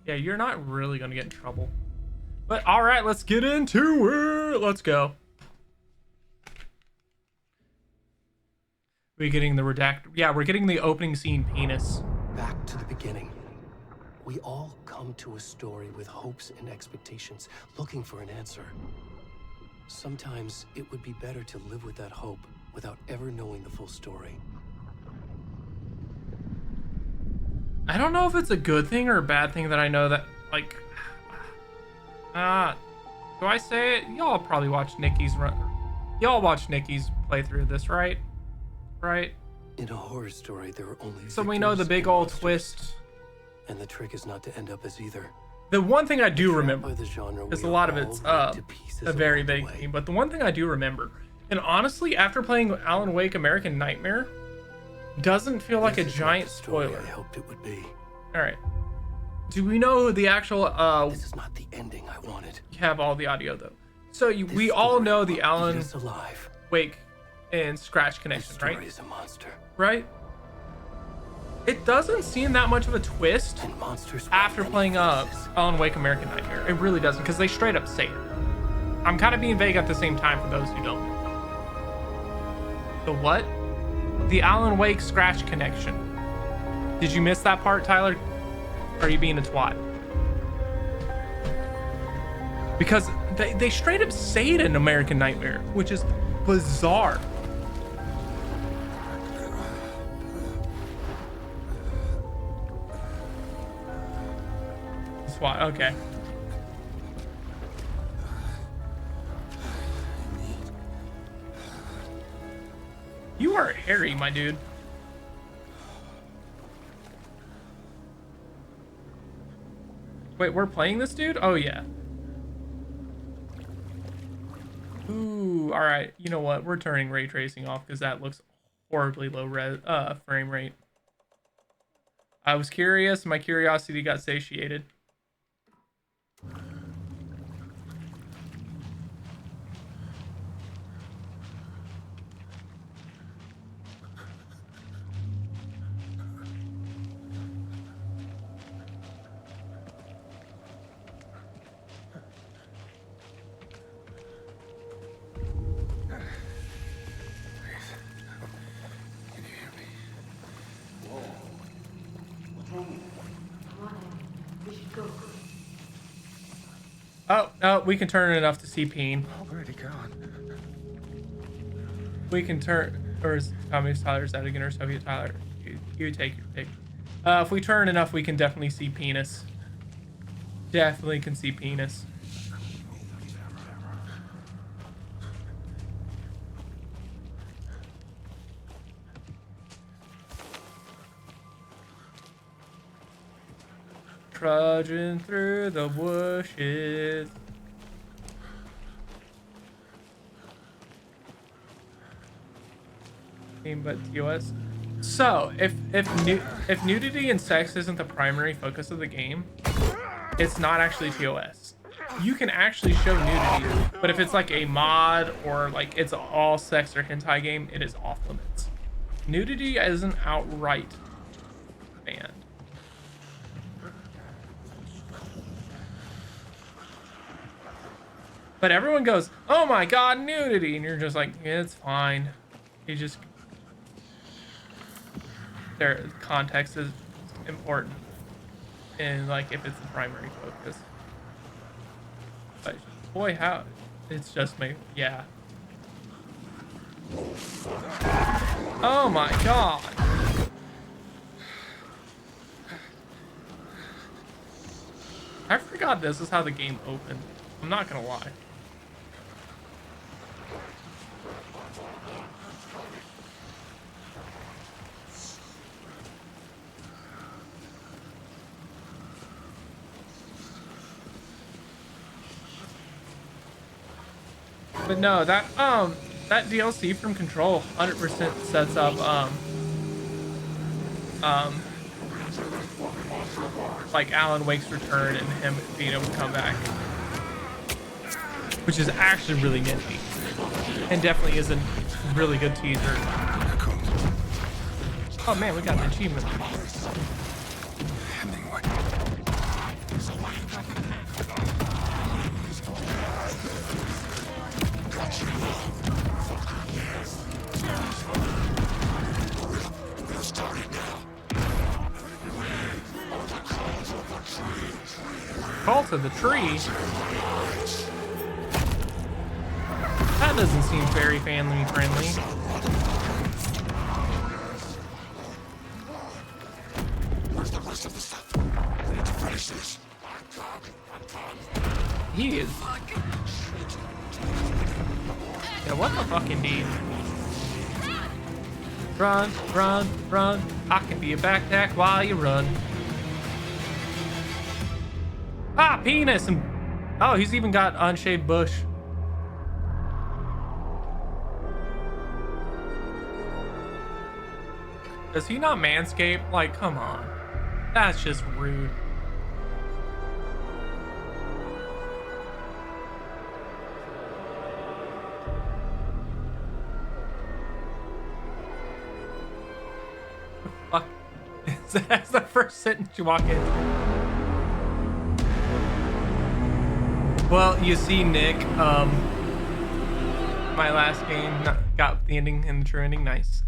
Yeah, you're not really gonna get in trouble. But all right, let's get into it. Let's go. We're getting the Yeah, we're getting the opening scene penis. Back to the beginning. We all come to a story with hopes and expectations, looking for an answer. Sometimes it would be better to live with that hope without ever knowing the full story. I don't know if it's a good thing or a bad thing that I know that, like, do I say it? Y'all probably watch Nikki's run. Y'all watch Nikki's playthrough of this, right? Right? In a horror story, there are only So we know the victims big and old monsters. twist. And the trick is not to end up as either. The one thing I do remember, By the genre, because we a are lot of all it's ripped to pieces a very along the big way. theme, but the one thing I do remember, and honestly, after playing Alan Wake American Nightmare, doesn't feel like a This is not giant the story spoiler. I hoped it would be. All right. Do we know the actual? This is not the ending I wanted. You have all the audio though, so This we all story know the will eat Alan us alive. Wake and Scratch This connection, story right? is a monster, Right. It doesn't seem that much of a twist and monsters will after many playing faces. Alan Wake American Nightmare. It really doesn't, because they straight up say it. I'm kind of being vague at the same time for those who don't know. The what? The Alan Wake Scratch connection. Did you miss that part, Tyler? Or are you being a twat? Because they straight up say it in American Nightmare, which is bizarre. SWAT, okay. You are hairy, my dude. Wait, we're playing this dude? Oh, yeah. Ooh, all right. You know what? We're turning ray tracing off because that looks horribly low frame rate. I was curious. My curiosity got satiated. Can you hear me? Come on in. We should go. Oh, we can turn it enough to see Peen. Where'd he gone? We can turn, or is Tommy's Tyler Zedigan or Soviet Tyler? You take your pick. If we turn enough, we can definitely see penis. Definitely can see penis. Trudging through the bushes. But TOS. So if nudity and sex isn't the primary focus of the game, it's not actually TOS. You can actually show nudity, but if it's like a mod or like it's an all sex or hentai game, it is off limits. Nudity isn't outright banned. But everyone goes, "Oh my god, nudity," and you're just like, yeah, "It's fine." You just their context is important, and like if it's the primary focus. But boy, how it's just me, yeah. Oh my god. I forgot this is how the game opened. I'm not gonna lie. But no, that DLC from Control 100% sets up like Alan Wake's return and him being able to come back, which is actually really nifty and definitely is a really good teaser. Oh man, we got an achievement. Hemingway. Cult of the Tree? That doesn't seem very family friendly. Where's the rest of the stuff? I need to finish this. He is. Yeah, what the fuck indeed? Run, run, run. I can be a backpack while you run. Ah, penis! And oh, he's even got unshaved bush. Does he not manscape? Like, come on. That's just rude. Fuck. That's the first sentence you walk in. Well, you see, Nick, my last game got the ending and the true ending. Nice.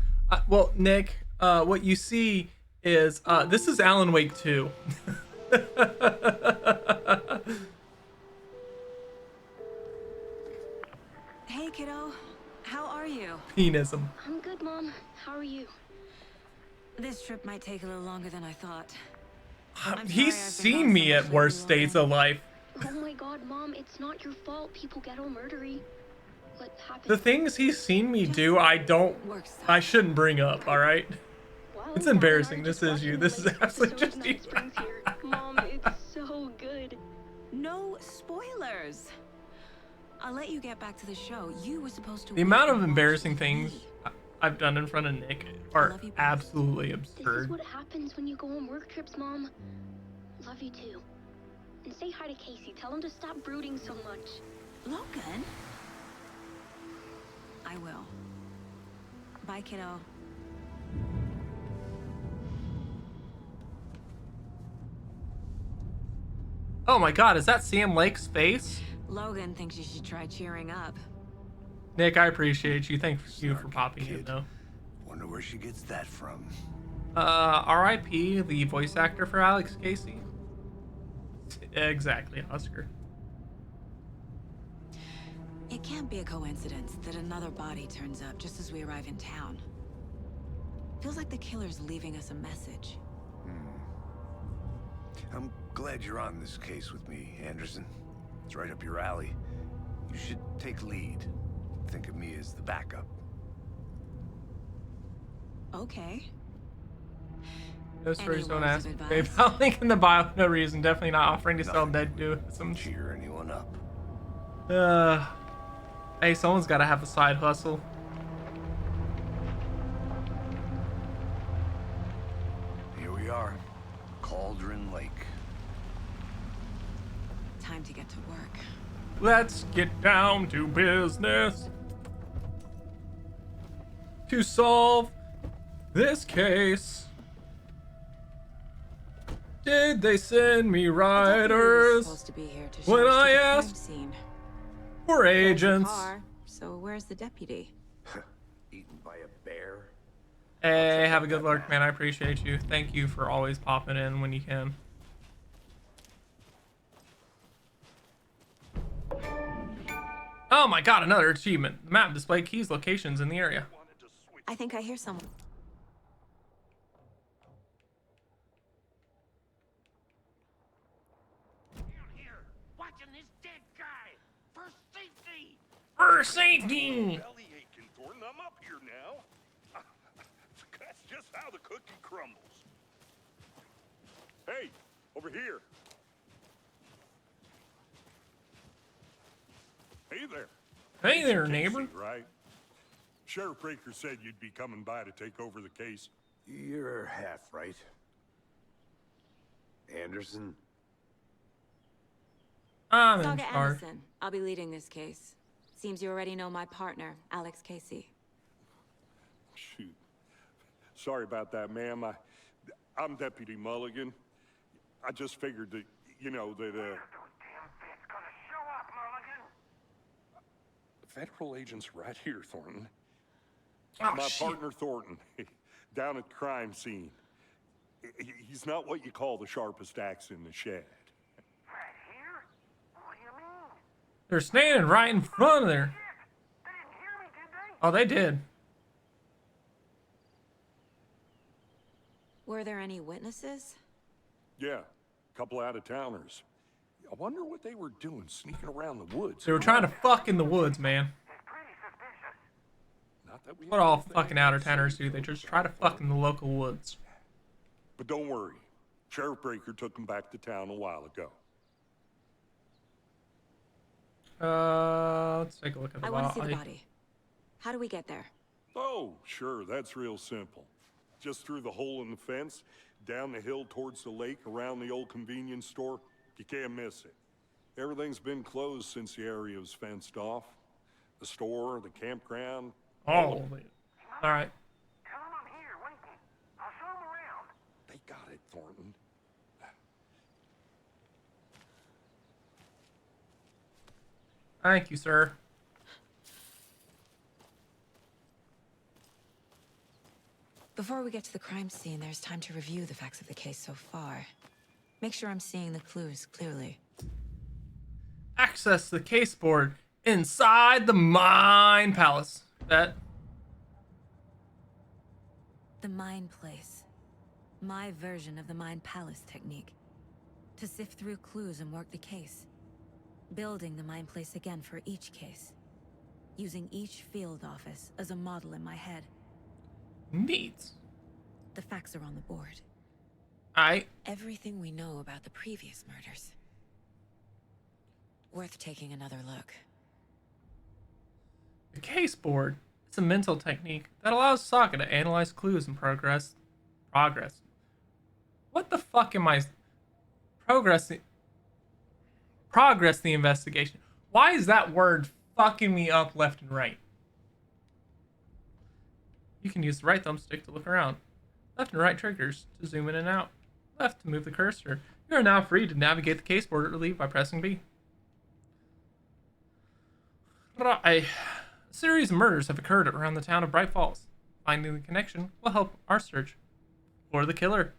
Well, Nick, what you see is this is Alan Wake 2. Hey, kiddo. How are you? Penism. I'm good, Mom. How are you? This trip might take a little longer than I thought. I'm He's sorry I've been seen gone me so at much worse lately, states Logan. of life. Oh my god, Mom, it's not your fault people get all murdery. What happened? The things he's seen me do, I shouldn't bring up, all right? Wow, It's Dad and I embarrassing. are This just is you. watching This the is latest absolutely episode just of you. Night Springs here. Mom, it's so good. No spoilers. I'll let you get back to the show. You were supposed to. The wait amount of and watch embarrassing with things me. I've done in front of Nick I are love you both. absolutely This is absurd. what happens when you go on work trips, Mom. Love you too. And say hi to Casey. Tell him to stop brooding so much. Logan. I will. Bye, kiddo. Oh my god, is that Sam Lake's face? Logan thinks you should try cheering up. Nick, I appreciate you. Thank you for popping in, Kid. though. Wonder where she gets that from. R.I.P. the voice actor for Alex Casey. Exactly, Oscar. It can't be a coincidence that another body turns up just as we arrive in town. Feels like the killer's leaving us a message. I'm glad you're on this case with me, Anderson. It's right up your alley. You should take lead. Think of me as the backup. Okay. No stories, don't words ask. of Babe, advice? I'll link in the bio. No reason. Definitely not offering to sell Nothing dead do some. Cheer anyone up. Hey, someone's got to have a side hustle. Here we are. Cauldron Lake. Time to get to work. Let's get down to business to solve this case. Did they send me The deputy was riders supposed to be here to show when us to I the crime asked scene. for There's the agents? car, so where's the deputy? Eaten by a bear. Hey, have a good luck, man. I appreciate you. Thank you for always popping in when you can. Oh my god, another achievement. The map display keys locations in the area. I think I hear someone. Here, watching this dead guy for safety. For safety! Belly aching, Thornton. I'm up here now. That's just how the cookie crumbles. Hey, over here. Hey there. Hey there, Casey, neighbor. Right? Sheriff Breaker said you'd be coming by to take over the case. You're half right. Anderson? I'm in Saga charge. Anderson. I'll be leading this case. Seems you already know my partner, Alex Casey. Shoot. Sorry about that, ma'am. I'm Deputy Mulligan. I just figured that, you know, that, Federal agents right here, Thornton. Oh, My shit. partner, Thornton, down at the crime scene. He's not what you call the sharpest axe in the shed. They're standing right in front of there. They didn't hear me, did they? Oh, they did. Were there any witnesses? Yeah, a couple out-of-towners. I wonder what they were doing sneaking around the woods. They were trying to fuck in the woods, man. It's pretty suspicious. Not that we What all have anything fucking to out-of-towners say do? They to just them. try to fuck in the local woods. But don't worry. Sheriff Breaker took them back to town a while ago. Let's take a look at the I want to see the body. body. How do we get there? Oh, sure, that's real simple. Just through the hole in the fence, down the hill towards the lake, around the old convenience store. You can't miss it. Everything's been closed since the area was fenced off. The store, the campground. All of it. All right. Tell them I'm here, waiting. I'll show them around. They got it, Thornton. Thank you, sir. Before we get to the crime scene, there's time to review the facts of the case so far. Make sure I'm seeing the clues clearly. Access the case board inside the Mind Palace. That. The Mind Place. My version of the Mind Palace technique. To sift through clues and work the case. Building the Mind Place again for each case. Using each field office as a model in my head. Neat. The facts are on the board. Everything we know about the previous murders. Worth taking another look. The case board is a mental technique that allows Sokka to analyze clues and progress. What the fuck am I? Progress the investigation. Why is that word fucking me up left and right? You can use the right thumbstick to look around. Left and right triggers to zoom in and out. Left to move the cursor. You are now free to navigate the case board or leave by pressing B. Right. A series of murders have occurred around the town of Bright Falls. Finding the connection will help our search for the killer.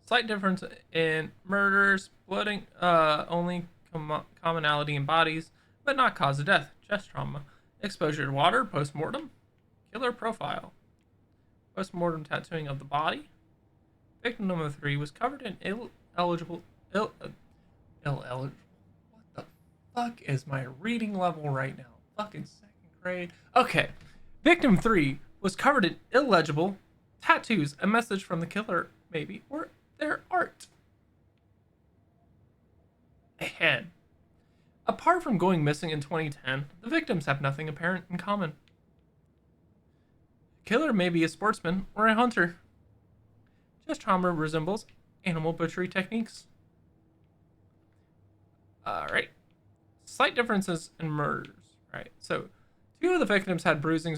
Slight difference in murders, bloating, only commonality in bodies, but not cause of death, chest trauma. Exposure to water, post-mortem. Killer profile. Post-mortem tattooing of the body. Victim number 3 was covered in illegible. What the fuck is my reading level right now? Fucking second grade. Okay. Victim 3 was covered in illegible tattoos, a message from the killer, maybe, or their art. Ahead. Apart from going missing in 2010, the victims have nothing apparent in common. The killer may be a sportsman or a hunter. Chest trauma resembles animal butchery techniques. Alright. Slight differences in murders. Right. So, 2 of the victims had bruising,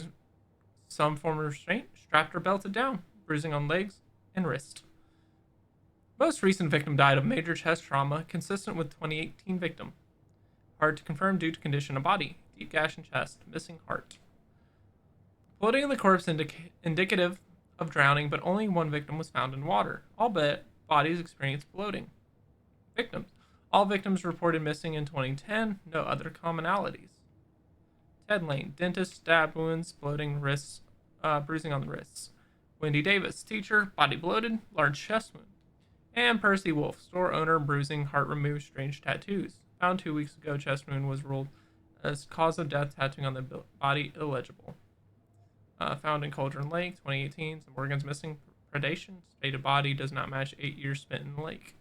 some form of restraint, strapped or belted down, bruising on legs and wrist. Most recent victim died of major chest trauma, consistent with 2018 victim. Hard to confirm due to condition of body, deep gash in chest, missing heart. Bloating in the corpse indicative of drowning, but only 1 victim was found in water. All bodies experienced bloating. Victims. All victims reported missing in 2010, no other commonalities. Ted Lane, dentist, stab wounds, bloating, wrists, bruising on the wrists. Wendy Davis, teacher, body bloated, large chest wound. And Percy Wolf, store owner, bruising, heart removed, strange tattoos. Found 2 weeks ago, chest wound was ruled as cause of death, tattooing on the body illegible. Found in Cauldron Lake, 2018. Some organs missing, predation. Stated body does not match 8 years spent in the lake.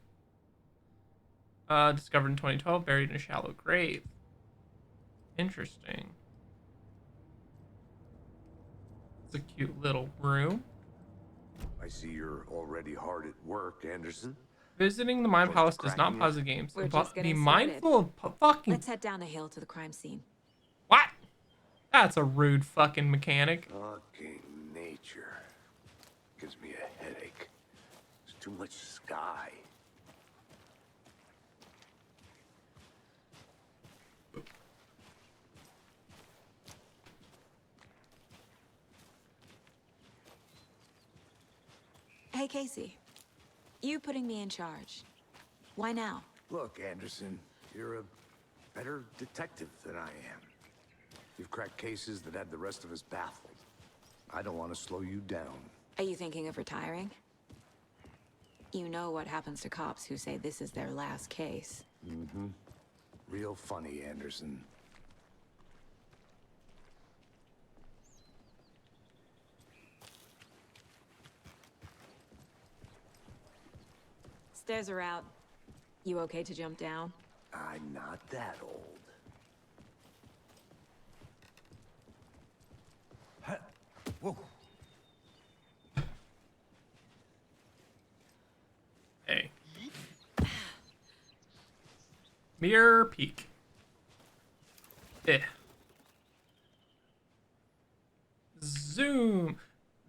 Discovered in 2012, buried in a shallow grave. Interesting. It's a cute little room. I see you're already hard at work, Anderson. Visiting the Mind Close Palace to does not cracking pause it. the games. We're just Be getting mindful of fucking. Let's head down the hill to the crime scene. What? That's a rude fucking mechanic. Fucking nature. Gives me a headache. There's too much sky. Hey, Casey. You putting me in charge. Why now? Look, Anderson, you're a better detective than I am. You've cracked cases that had the rest of us baffled. I don't want to slow you down. Are you thinking of retiring? You know what happens to cops who say this is their last case. Mm-hmm. Real funny, Anderson. Stairs are out. You okay to jump down? I'm not that old. Whoa. Hey. Mirror Peak. Zoom.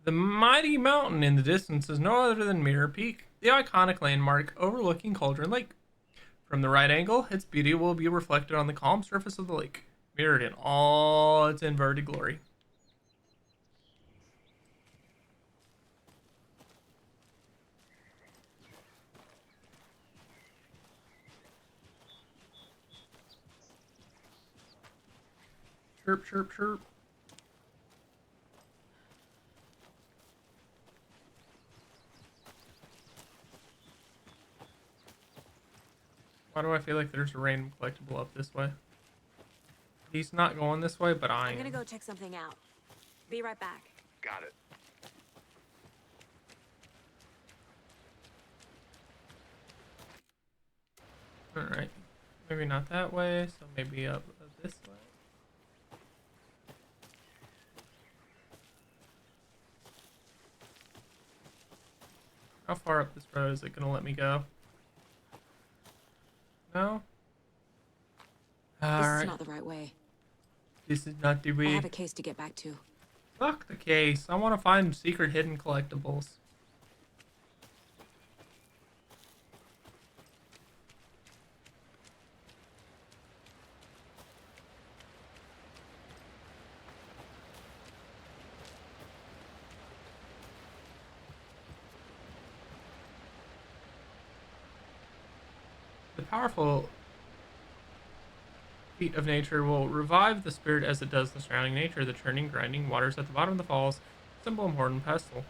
The mighty mountain in the distance is no other than Mirror Peak, the iconic landmark overlooking Cauldron Lake. From the right angle, its beauty will be reflected on the calm surface of the lake, mirrored in all its inverted glory. Chirp, chirp, chirp. Why do I feel like there's a random collectible up this way? He's not going this way, but I I'm gonna am. go check something out. Be right back. Got it. Alright. Maybe not that way, so maybe up this way. How far up this road is it gonna let me go? No? This is Alright. not the right way. This is not the I way. have a case to get back to. Fuck the case. I want to find secret hidden collectibles. The powerful feat of nature will revive the spirit as it does the surrounding nature. The churning, grinding waters at the bottom of the falls symbol of Morden Pestle.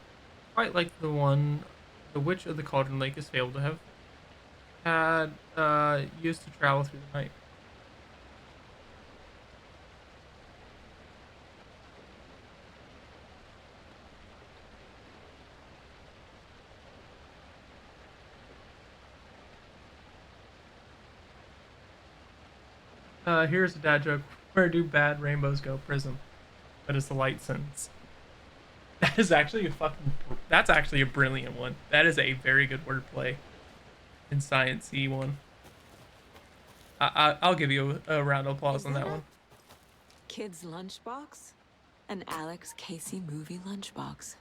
Quite like the one the Witch of the Cauldron Lake is fabled to have had used to travel through the night. Here's a dad joke. Where do bad rainbows go? Prism. That is the light sentence. That is actually a fucking... That's actually a brilliant one. That is a very good wordplay. In Science-y one. I'll give you a round of applause on that one. Kid's lunchbox? An Alex Casey movie lunchbox.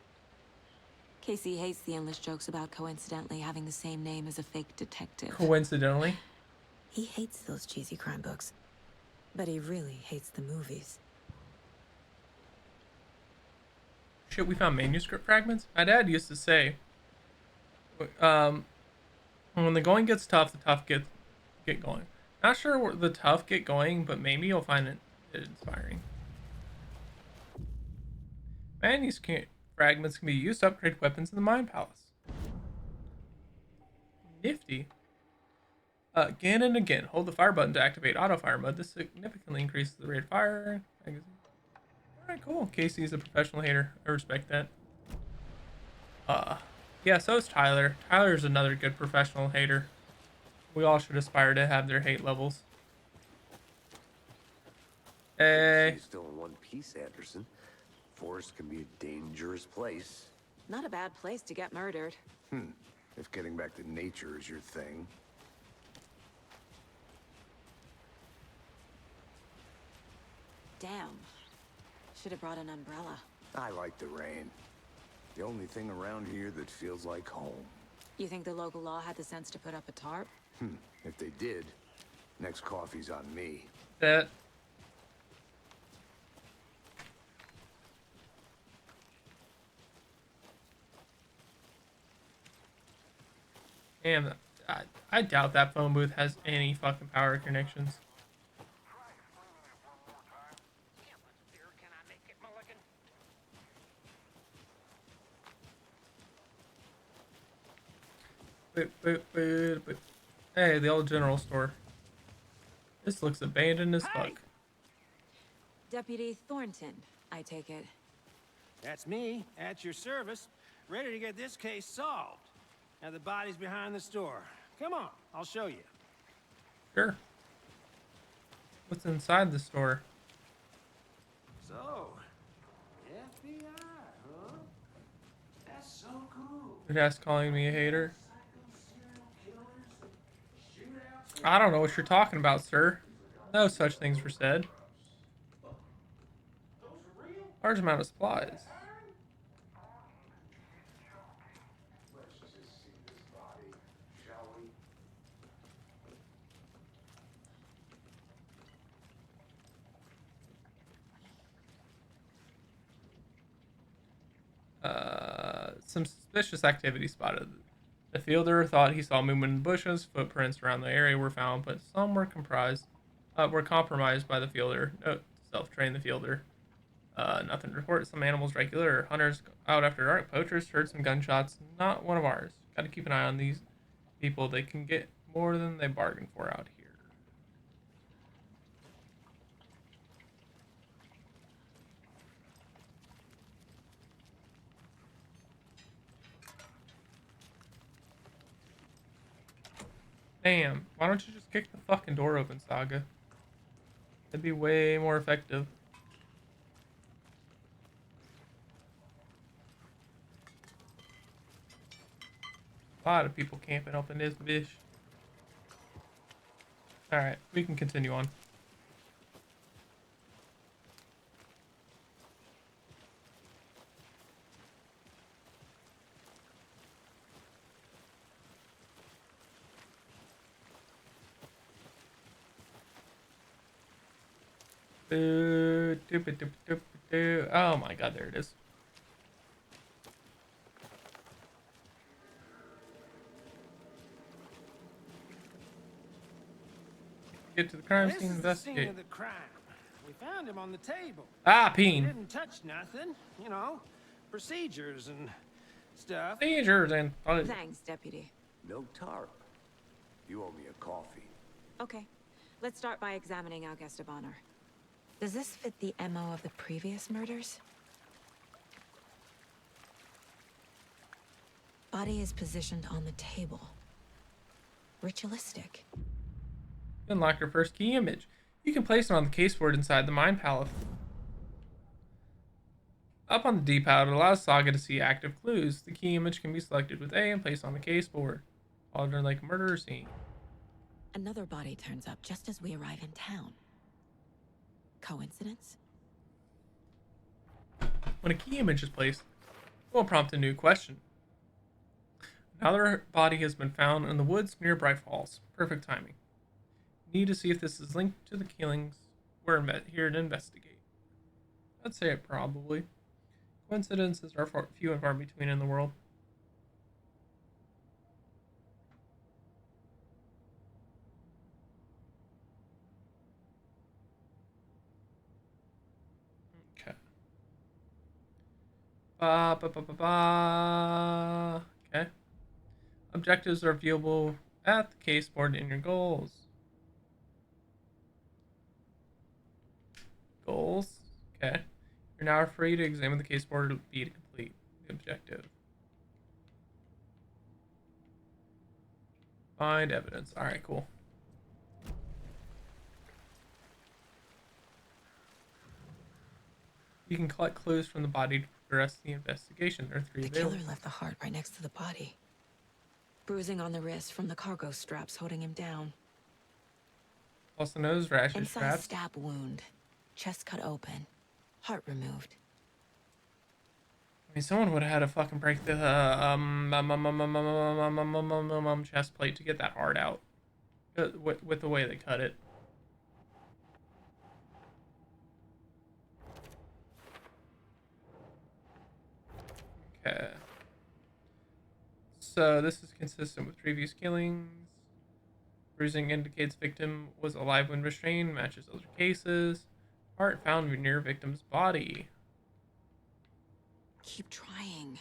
Casey hates the endless jokes about coincidentally having the same name as a fake detective. Coincidentally. He hates those cheesy crime books. But he really hates the movies. Shit, we found manuscript fragments? My dad used to say, when the going gets tough, the tough get going. Not sure where the tough get going, but maybe you'll find it inspiring. Manuscript fragments can be used to upgrade weapons in the Mind Palace. Nifty. Again and again, hold the fire button to activate auto fire mode. This significantly increases the rate of fire. Alright, cool. Casey's a professional hater. I respect that. Yeah, so is Tyler. Tyler's another good professional hater. We all should aspire to have their hate levels. Hey. She's still in one piece, Anderson. Forest can be a dangerous place. Not a bad place to get murdered. If getting back to nature is your thing. Damn. Should have brought an umbrella. I like the rain. The only thing around here that feels like home. You think the local law had the sense to put up a tarp? If they did, next coffee's on me. That. Damn, I doubt that phone booth has any fucking power connections. But. Hey, the old general store. This looks abandoned as fuck. Deputy Thornton, I take it. That's me, at your service, ready to get this case solved. Now the body's behind the store. Come on, I'll show you. Sure. What's inside the store? So, FBI, huh? That's so cool. Your dad's calling me a hater. I don't know what you're talking about, sir. No such things were said. Large amount of supplies. Some suspicious activity spotted. The fielder thought he saw movement in the bushes. Footprints around the area were found, but some were compromised by the fielder. Note, self-trained the fielder. Nothing to report. Some animals regular. Hunters out after dark. Poachers heard some gunshots. Not one of ours. Got to keep an eye on these people. They can get more than they bargained for out here. Damn, why don't you just kick the fucking door open, Saga? That'd be way more effective. A lot of people camping up in this bitch. Alright, we can continue on. Oh my god, there it is. Get to the crime This scene, is the scene investigate. of the crime. We found him on the table. Ah, He Peen. didn't touch nothing, you know, procedures and stuff. Dangers and Thanks, Deputy. No tarp. You owe me a coffee. Okay, let's start by examining our guest of honor. Does this fit the MO of the previous murders? Body is positioned on the table. Ritualistic. unlock your first key image. You can place it on the caseboard inside the Mind Palace. Up on the D-pad, it allows Saga to see active clues. The key image can be selected with A and placed on the caseboard, followed like a murder scene. Another body turns up just as we arrive in town. Coincidence? When a key image is placed, it will prompt a new question. Another body has been found in the woods near Bright Falls. Perfect timing. Need to see if this is linked to the killings. We're here to investigate. I'd say it probably. Coincidences are few and far between in the world. Okay. Okay. Objectives are viewable at the caseboard in your goals. Goals. Okay. You're now free to examine the caseboard B to complete the objective. Find evidence. Alright, cool. You can collect clues from the body to progress the investigation. There are 3 The available. killer left the heart right next to the body. Bruising on the wrist from the cargo straps holding him down. Plus the nose rashes Inside straps. stab wound. Chest cut open. Heart removed. I mean, someone would have had to fucking break the chest plate to get that heart out. With the way they cut it. Okay. So this is consistent with previous killings. Bruising indicates victim was alive when restrained. Matches other cases. Heart found near victim's body. Keep trying.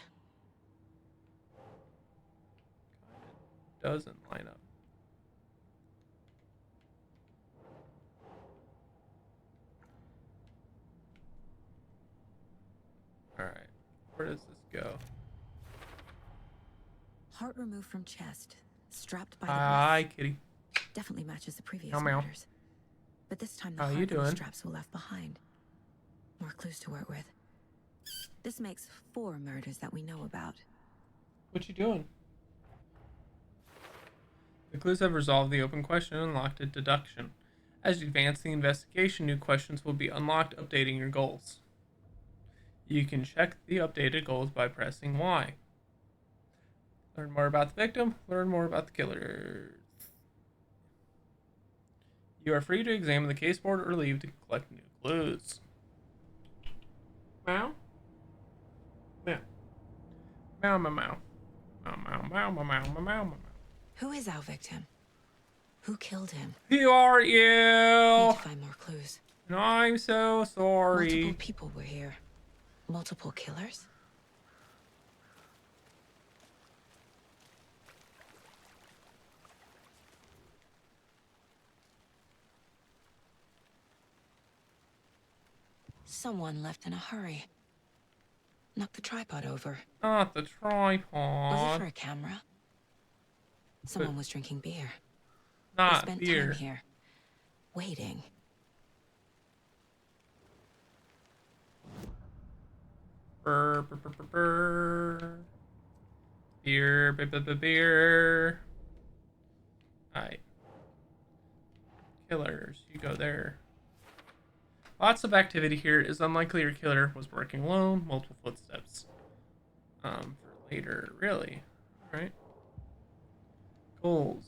Doesn't line up. Alright. Where does this go? Heart removed from chest. Strapped by the Hi, wrist. kitty. Definitely matches the previous Meow, meow. murders. But this time the How you heart and the doing? straps were left behind. More clues to work with. This makes 4 murders that we know about. What you doing? The clues have resolved the open question and unlocked a deduction. As you advance the investigation, new questions will be unlocked, updating your goals. You can check the updated goals by pressing Y. Learn more about the victim, learn more about the killers. You are free to examine the case board or leave to collect new clues. Meow? Meow. Meow, meow, meow. Meow, meow, meow, meow, meow, meow, meow. Who is our victim? Who killed him? Who are Need you? to find more clues. And I'm so sorry. Multiple people were here. Multiple killers? Someone left in a hurry. Knocked the tripod over. Not the Was it tripod. for a camera? Someone was drinking beer. They Not spent beer. time here. Waiting. Brr, brr, brr, brr, brr. Beer, beer. Alright. Killers, you go there. Lots of activity here. It is unlikely your killer was working alone. Multiple footsteps. For later, really. Alright. Goals.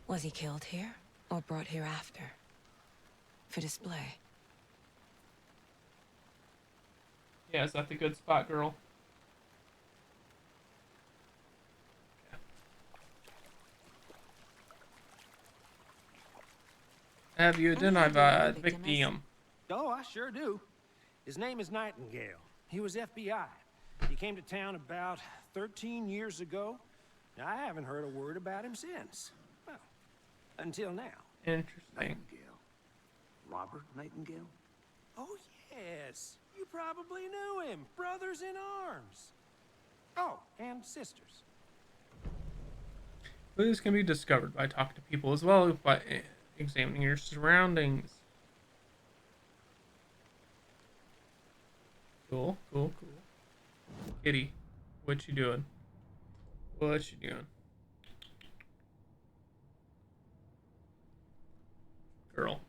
Was he killed here or brought here after? For display. Yeah, is that the good spot, girl? Have you Any idea identified who the victim is? victim? Oh, I sure do. His name is Nightingale. He was FBI. He came to town about 13 years ago. I haven't heard a word about him since. Well, until now. Interesting. Nightingale. Robert Nightingale? Oh, yes. You probably knew him. Brothers in arms. Oh, and sisters. Clues can be discovered by talking to people as well as by examining your surroundings. Cool. Kitty, what you doing? What you doing? Girl.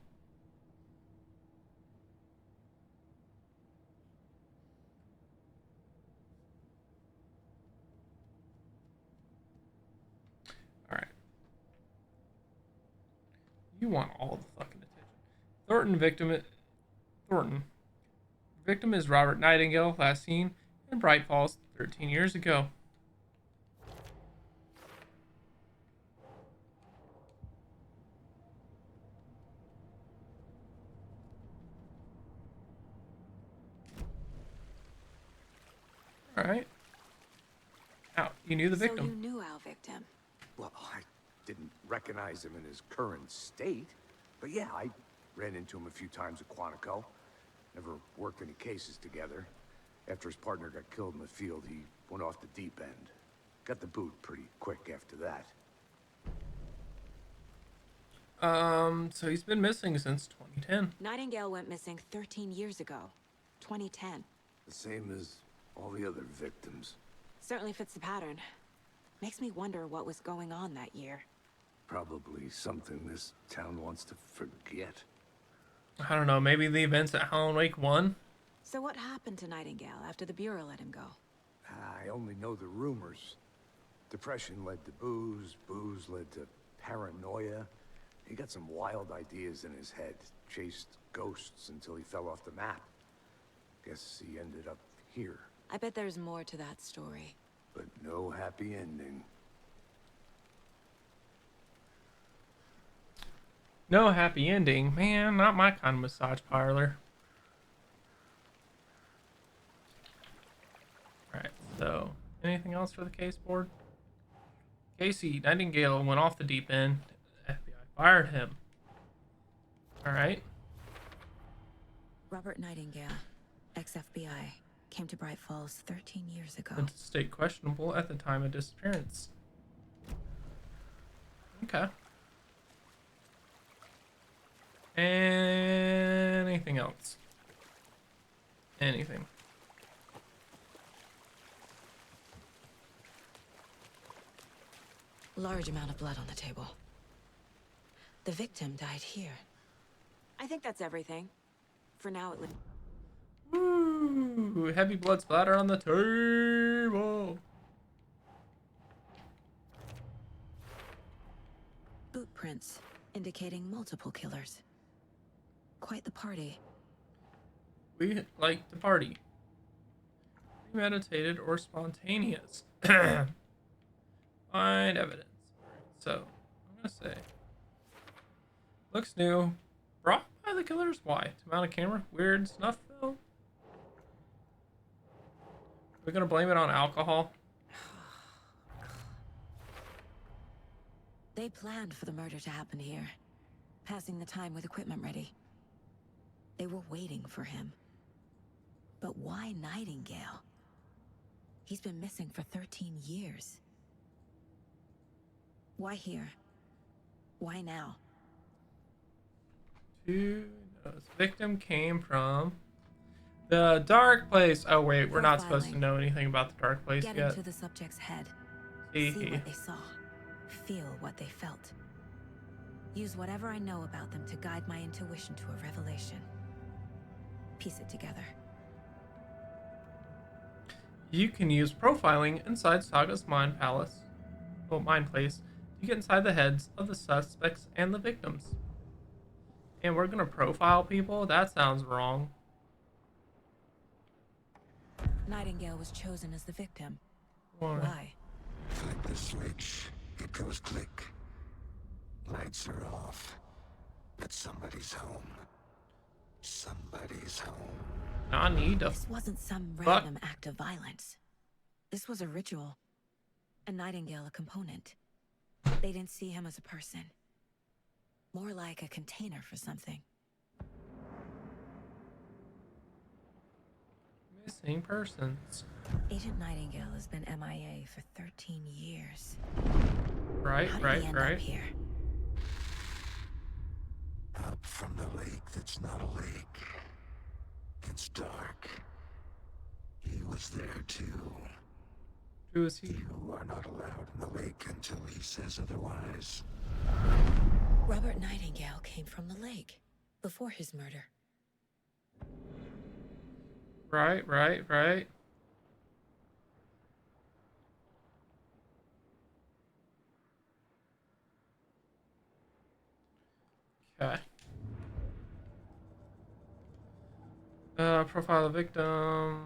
Alright. You want all the fucking attention. Thornton. Victim is Robert Nightingale, last seen in Bright Falls 13 years ago. Alright. Now, you knew the So victim. you knew our victim. Well, I didn't recognize him in his current state. But yeah, I ran into him a few times at Quantico. Never worked any cases together. After his partner got killed in the field, he went off the deep end. Got the boot pretty quick after that. So he's been missing since 2010. Nightingale went missing 13 years ago. 2010. The same as all the other victims. Certainly fits the pattern. Makes me wonder what was going on that year. Probably something this town wants to forget. I don't know, maybe the events at Halloween Wake 1? So what happened to Nightingale after the Bureau let him go? I only know the rumors. Depression led to booze, booze led to paranoia. He got some wild ideas in his head, chased ghosts until he fell off the map. Guess he ended up here. I bet there's more to that story. but no happy ending. No happy ending. Man, not my kind of massage parlor. Alright, so anything else for the case board? Casey Nightingale went off the deep end. The FBI fired him. Alright. Robert Nightingale, ex-FBI, came to Bright Falls 13 years ago. Mental state questionable at the time of disappearance. Okay. Anything else? Anything? Large amount of blood on the table. The victim died here. I think that's everything. For now, at least. Ooh, heavy blood splatter on the table. Boot prints indicating multiple killers. Quite the party. We like to party. Premeditated or spontaneous. Find evidence. Alright, so I'm gonna say looks new. Brought by the killers? Why? To mount a camera? Weird snuff film? We're gonna blame it on alcohol. They planned for the murder to happen here, passing the time with equipment ready. They were waiting for him. But why Nightingale? He's been missing for 13 years. Why here? Why now? Who knows? Victim came from the dark place. Oh wait, we're not supposed to know anything about the dark place Get yet. into the subject's head. See what they saw. Feel what they felt. Use whatever I know about them to guide my intuition to a revelation. Piece it together. You can use profiling inside Saga's Mind Palace, Mind Place, to get inside the heads of the suspects and the victims. And we're gonna profile people? That sounds wrong. Nightingale was chosen as the victim. Why? Why? Flip the switch, it goes click. Lights are off, but somebody's home. Somebody's home. I need to. This wasn't some random act of violence. This was a ritual. A Nightingale a component. They didn't see him as a person. More like a container for something. Missing persons. Agent Nightingale has been MIA for 13 years. Right, How did right, he end right. up here? Up from the lake that's not a lake. It's dark. He was there too. Who is he? You are not allowed in the lake until he says otherwise. Robert Nightingale came from the lake before his murder. Right, right, right. Okay. Profile the victim.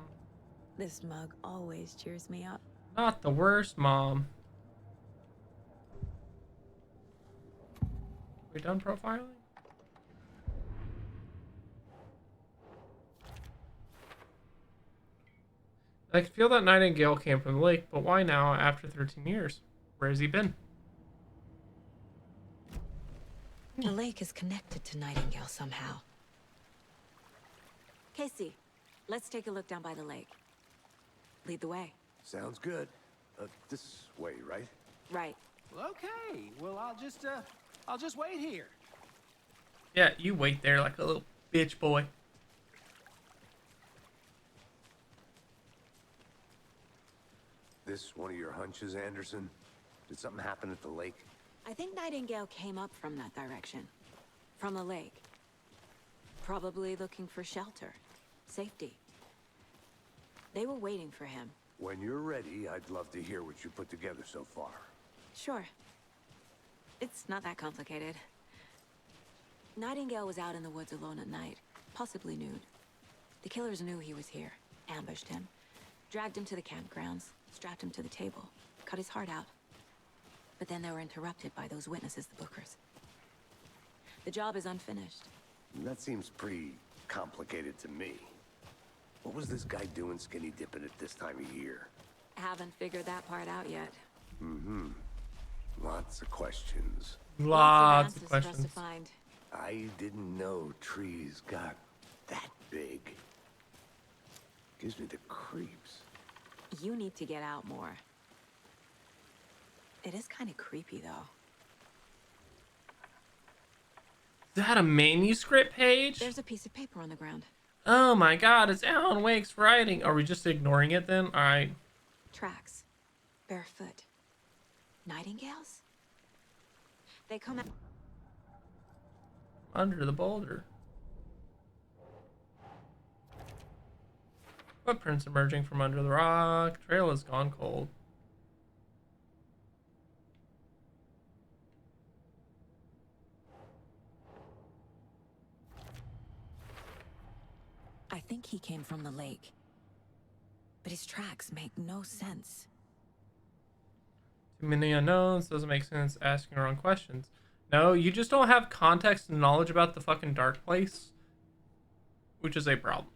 This mug always cheers me up. Not the worst, Mom. We done profiling? I feel that Nightingale came from the lake, but why now after 13 years? Where has he been? The lake is connected to Nightingale somehow. Casey, let's take a look down by the lake. Lead the way. Sounds good. This way, right? Right. Well, okay. Well, I'll just wait here. Yeah, you wait there like a little bitch boy. This one of your hunches, Anderson? Did something happen at the lake? I think Nightingale came up from that direction. From the lake. Probably looking for shelter. Safety. They were waiting for him. When you're ready, I'd love to hear what you put together so far. Sure. It's not that complicated. Nightingale was out in the woods alone at night, possibly nude. The killers knew he was here, ambushed him, Dragged him to the campgrounds, strapped him to the table, cut his heart out. But then they were interrupted by those witnesses, the Bookers. The job is unfinished. That seems pretty complicated to me. What was this guy doing skinny dipping at this time of year? Haven't figured that part out yet. Mm-hmm. Lots of questions. Lots of answers for us questions. to find. I didn't know trees got that big. Gives me the creeps. You need to get out more. It is kind of creepy, though. Is that a manuscript page? There's a piece of paper on the ground. Oh my god, it's Alan Wake's writing. Are we just ignoring it then? Alright. Tracks. Barefoot. Nightingales? They come out. Under the boulder. Footprints emerging from under the rock. Trail has gone cold. I think he came from the lake. But his tracks make no sense. Too many unknowns. Doesn't make sense asking the wrong questions. No, you just don't have context and knowledge about the fucking dark place. Which is a problem.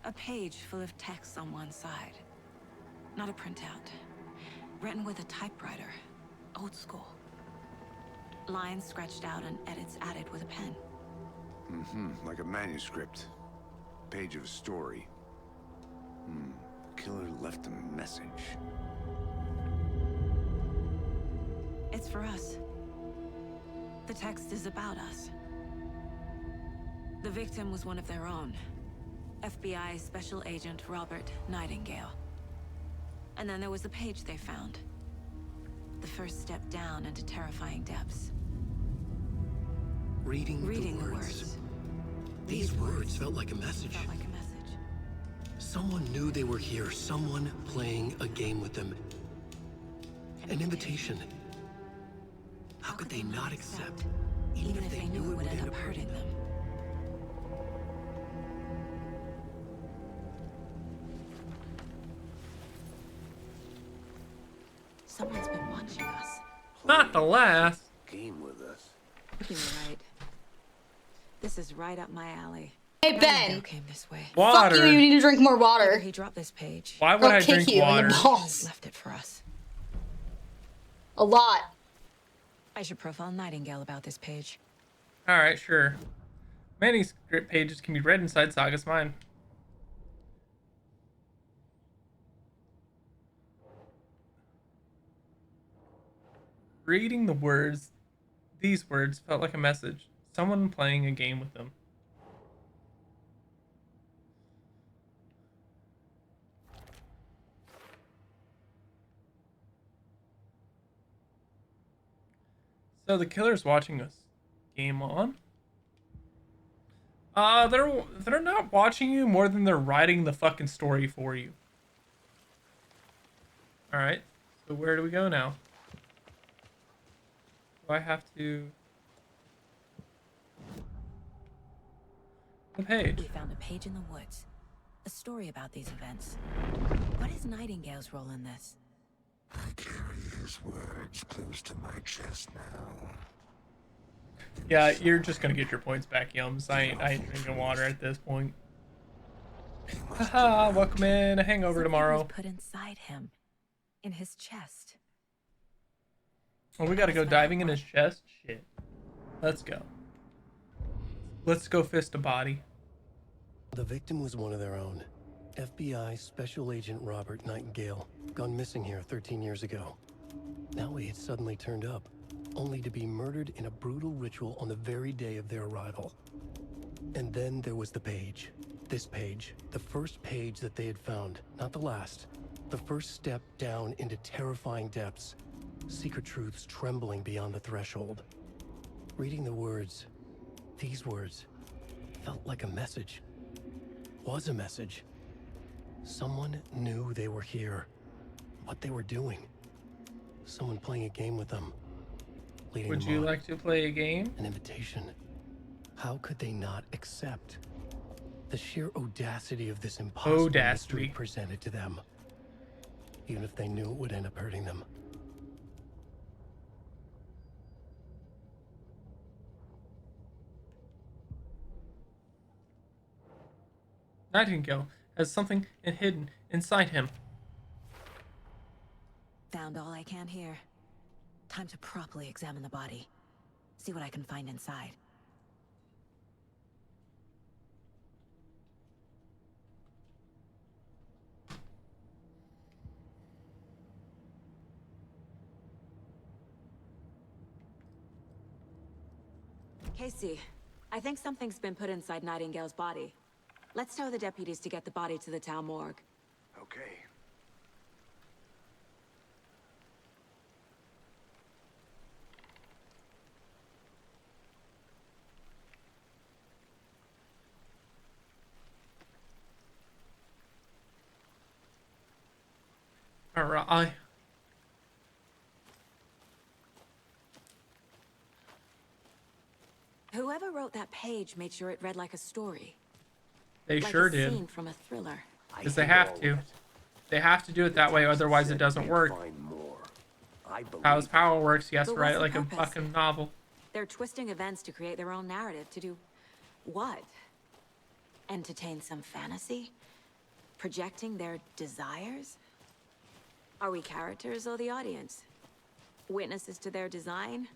A page full of text on one side. Not a printout. Written with a typewriter. Old school. Lines scratched out and edits added with a pen. Mm-hmm. Like a manuscript. Page of a story. Killer left a message. It's for us. The text is about us. The victim was one of their own. FBI Special Agent Robert Nightingale. And then there was the page they found. The first step down into terrifying depths. Reading the the words. These words felt like a message. Felt like a message. Someone knew they were here. Someone playing a game with them. An invitation. How could they not accept? Even if they knew it would end up hurting them. Someone's been watching us. Not the last. Game with us. You're right. This is right up my alley. Hey, Ben. Nightingale came this way. Water. Fuck you, you need to drink more water. He dropped this page. Why would I'll I kick drink you water? in the balls. Left it for us. A lot. I should profile Nightingale about this page. Alright, sure. Manuscript pages can be read inside Saga's mind. Reading the words, these words felt like a message. Someone playing a game with them. So the killer's watching us. Game on. They're not watching you more than they're writing the fucking story for you. All right. So where do we go now? Do I have to? The page. We found a page in the woods. A story about these events. What is Nightingale's role in this? I carry his words close to my chest now. Yeah, you're just gonna get your points back, Yums. I ain't drinking water at this point. Haha, welcome in. A hangover Something tomorrow. was put inside him. In his chest. Oh, we gotta go diving in his chest? Shit. Let's go. Let's go fist a body. The victim was one of their own. FBI Special Agent Robert Nightingale, gone missing here 13 years ago. Now he had suddenly turned up, only to be murdered in a brutal ritual on the very day of their arrival. And then there was the page. This page, the first page that they had found, not the last. The first step down into terrifying depths. Secret truths trembling beyond the threshold. Reading the words, these words, felt like a message. Was a message. Someone knew they were here. What they were doing. Someone playing a game with them. Leading Would them you on. like to play a game? An invitation. How could they not accept? The sheer audacity of this impossible mystery presented to them. Even if they knew it would end up hurting them. Nightingale has something hidden inside him. Found all I can here. Time to properly examine the body. See what I can find inside. Casey, I think something's been put inside Nightingale's body. Let's tell the deputies to get the body to the town morgue. Okay. Alright. Whoever wrote that page made sure it read like a story. They like sure a did. Scene from a thriller. Because they have to. They have to do it that way, otherwise it doesn't work. How his power works, he has to But write it what's like the a purpose? fucking novel. They're twisting events to create their own narrative. To do what? Entertain some fantasy? Projecting their desires? Are we characters or the audience? Witnesses to their design?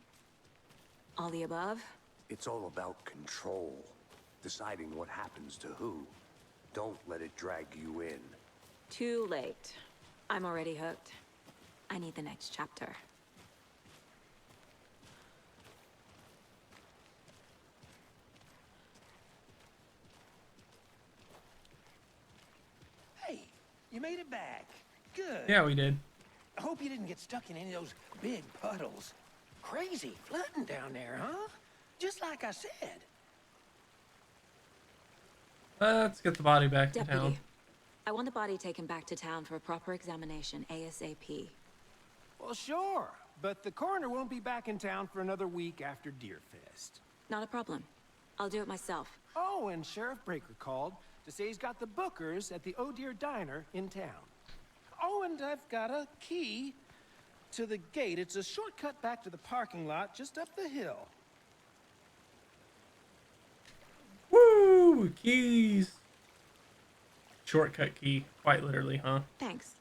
All the above? It's all about control. Deciding what happens to who. Don't let it drag you in. Too late. I'm already hooked. I need the next chapter. Hey, you made it back. Good. Yeah, we did. I hope you didn't get stuck in any of those big puddles. Crazy flooding down there, huh? Just like I said. Let's get the body back to Deputy, town. I want the body taken back to town for a proper examination ASAP. Well, sure. But the coroner won't be back in town for another week after Deerfest. Not a problem. I'll do it myself. Oh, and Sheriff Breaker called to say he's got the bookers at the Oh Dear Diner in town. Oh, and I've got a key to the gate. It's a shortcut back to the parking lot just up the hill. Woo! Keys! Shortcut key. Quite literally, huh? Thanks.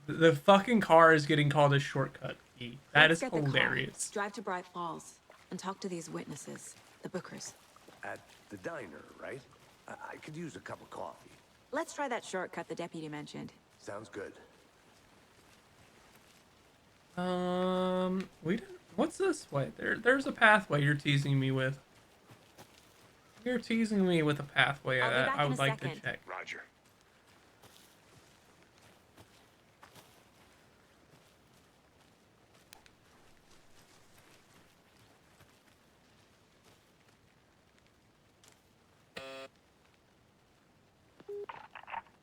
The fucking car is getting called a shortcut key. That Let's is get the car, hilarious. drive to Bright Falls, and talk to these witnesses, the bookers. At the diner, right? I could use a cup of coffee. Let's try that shortcut the deputy mentioned. Sounds good. We didn't. What's this way? There's a pathway you're teasing me with. You're teasing me with a pathway I'll be that back I in would a like second. to check. Roger.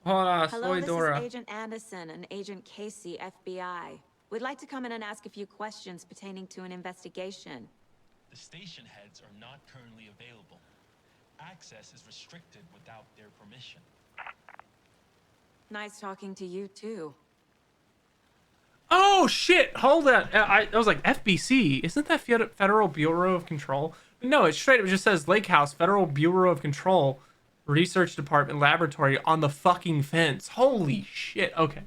Hold on, Hello, soy this Dora. is Agent Anderson and Agent Casey, FBI. We'd like to come in and ask a few questions pertaining to an investigation. The station heads are not currently available. Access is restricted without their permission. Nice talking to you, too. Oh shit! Hold on. I was like FBC. Isn't that Federal Bureau of Control? No, it's straight up just says Lake House, Federal Bureau of Control, Research Department Laboratory on the fucking fence. Holy shit. Okay.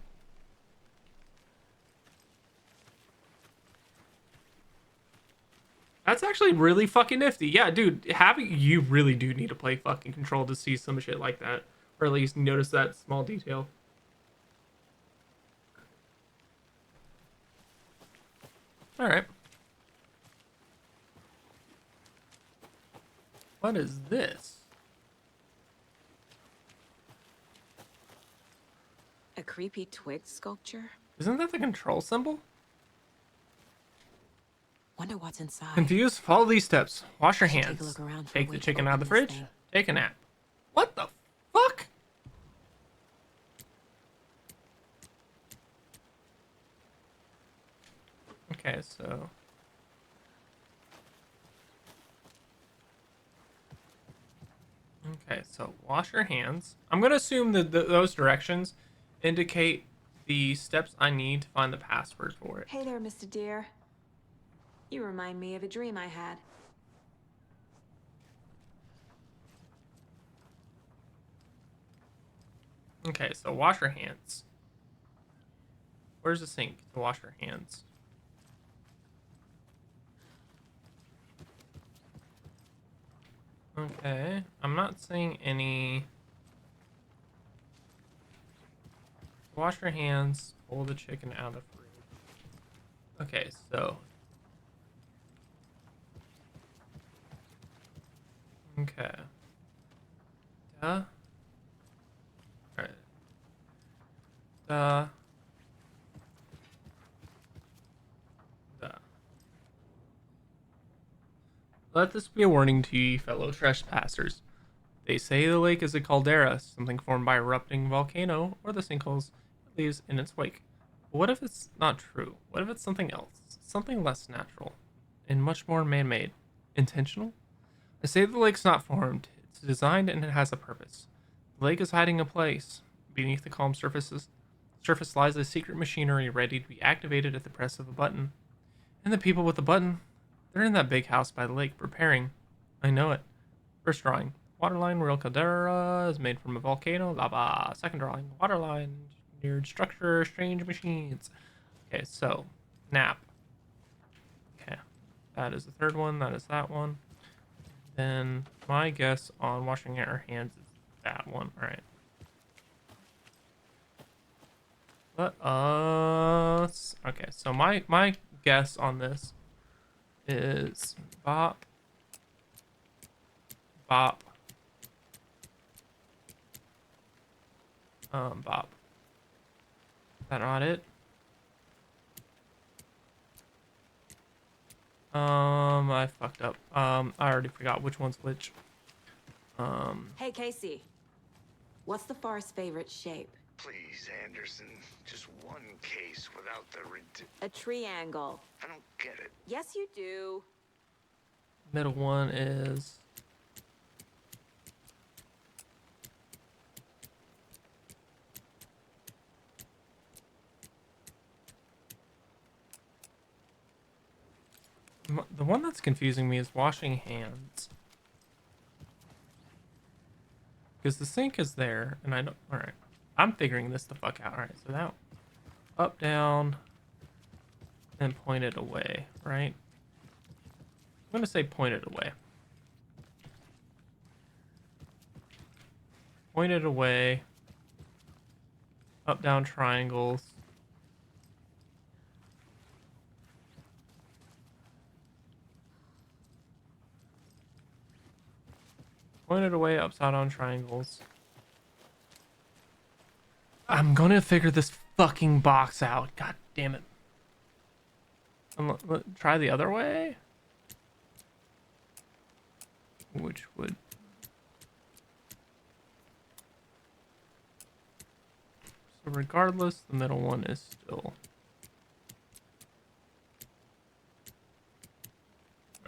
That's actually really fucking nifty. Yeah, dude, you really do need to play fucking Control to see some shit like that. Or at least notice that small detail. Alright. What is this? A creepy twig sculpture? Isn't that the control symbol? Wonder what's inside. Confused? Follow these steps. Wash your I should take a hands. look around for a Take way the to chicken out of the open this fridge. thing. Take a nap. What the fuck? Okay, so wash your hands. I'm gonna assume that those directions indicate the steps I need to find the password for it. Hey there, Mr. Deer. You remind me of a dream I had. Okay, so wash your hands. Where's the sink to wash your hands? Okay, I'm not seeing any. Wash your hands, pull the chicken out of the fridge. Okay, so. Okay. Duh. Alright. Duh. Duh. Let this be a warning to you, fellow trespassers. They say the lake is a caldera, something formed by erupting volcano, or the sinkholes it leaves in its wake. But what if it's not true? What if it's something else? Something less natural, and much more man-made. Intentional? I say the lake's not formed. It's designed and it has a purpose. The lake is hiding a place. Beneath the calm surface lies a secret machinery ready to be activated at the press of a button. And the people with the button, they're in that big house by the lake preparing. I know it. First drawing. Waterline, real caldera, is made from a volcano, lava. Second drawing. Waterline, engineered structure, strange machines. Okay, so, nap. Okay, that is the third one. That is that one. Then my guess on washing our hands is that one. All right. Let us. Okay, so my guess on this is bop, bop, bop. Is that not it? I fucked up. I already forgot which one's which. Hey, Casey. What's the far's favorite shape? Please, Anderson. Just one case without the A triangle. I don't get it. Yes, you do. Middle one is. The one that's confusing me is washing hands. Because the sink is there, and I don't... Alright. I'm figuring this the fuck out. Alright, so that... Up, down... Then pointed away, right? I'm gonna say pointed away. Pointed away. Up, down triangles. Pointed away, upside down triangles. I'm gonna figure this fucking box out. God damn it. Try the other way? Which would... So regardless, the middle one is still...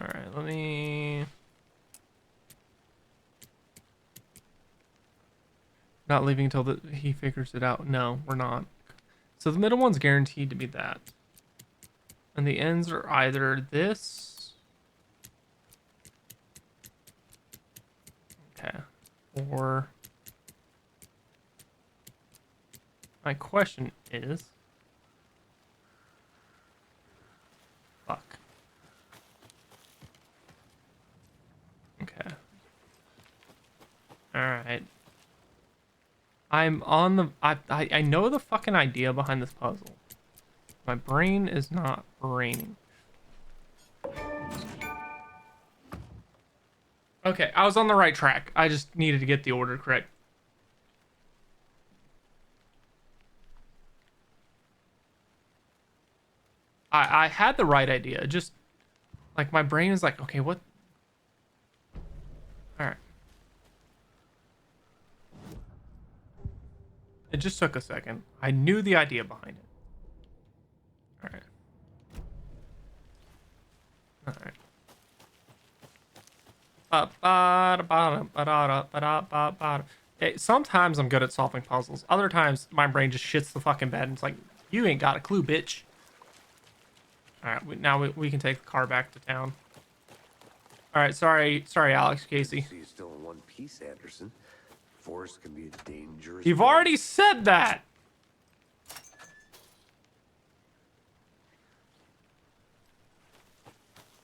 Alright, let me... Not leaving until he figures it out. No, we're not. So the middle one's guaranteed to be that. And the ends are either this. Okay. Or... My question is... Fuck. Okay. Alright. I'm on the... I know the fucking idea behind this puzzle. My brain is not braining. Okay, I was on the right track. I just needed to get the order correct. I had the right idea. Just... Like, my brain is like, okay, what... Alright. It just took a second. I knew the idea behind it. Alright. All right. Hey, sometimes I'm good at solving puzzles. Other times my brain just shits the fucking bed and it's like, you ain't got a clue, bitch. All right, now we can take the car back to town. All right, sorry, Alex Casey. So you're still in one piece, Anderson. Forest can be a dangerous. You've already said that.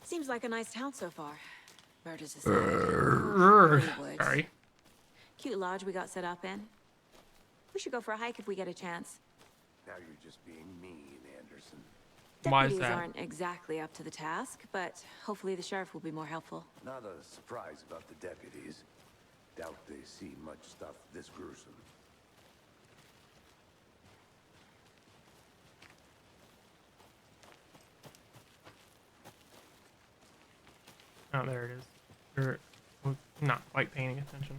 Seems like a nice town so far. Murders aside. Sorry. Cute lodge we got set up in. We should go for a hike if we get a chance. Now you're just being mean, Anderson. Why is Deputies that? aren't exactly up to the task, but hopefully the sheriff will be more helpful. Not a surprise about the deputies. Doubt they see much stuff this gruesome. Oh, there it is. You're not quite paying attention.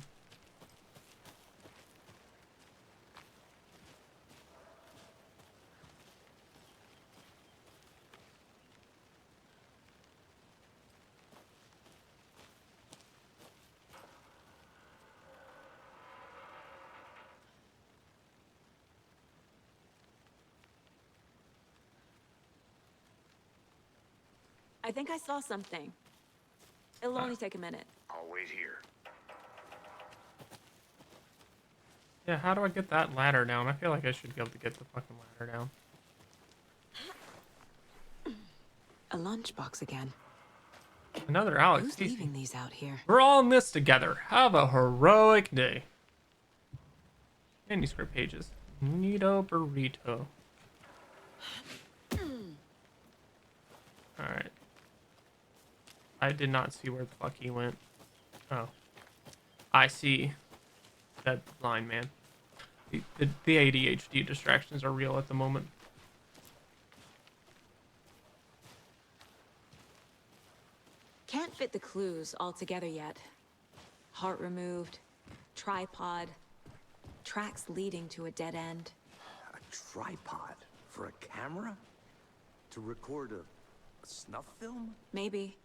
I think I saw something. It'll only take a minute. I'll wait here. Yeah, how do I get that ladder down? I feel like I should be able to get the fucking ladder down. A lunchbox again. Another Alex Who's Casey. leaving these out here? We're all in this together. Have a heroic day. Manuscript pages. Neato burrito. Alright. I did not see where the fuck he went. Oh. I see. That blind man. The ADHD distractions are real at the moment. Can't fit the clues all together yet. Heart removed, tripod, tracks leading to a dead end. A tripod for a camera? To record a snuff film? Maybe.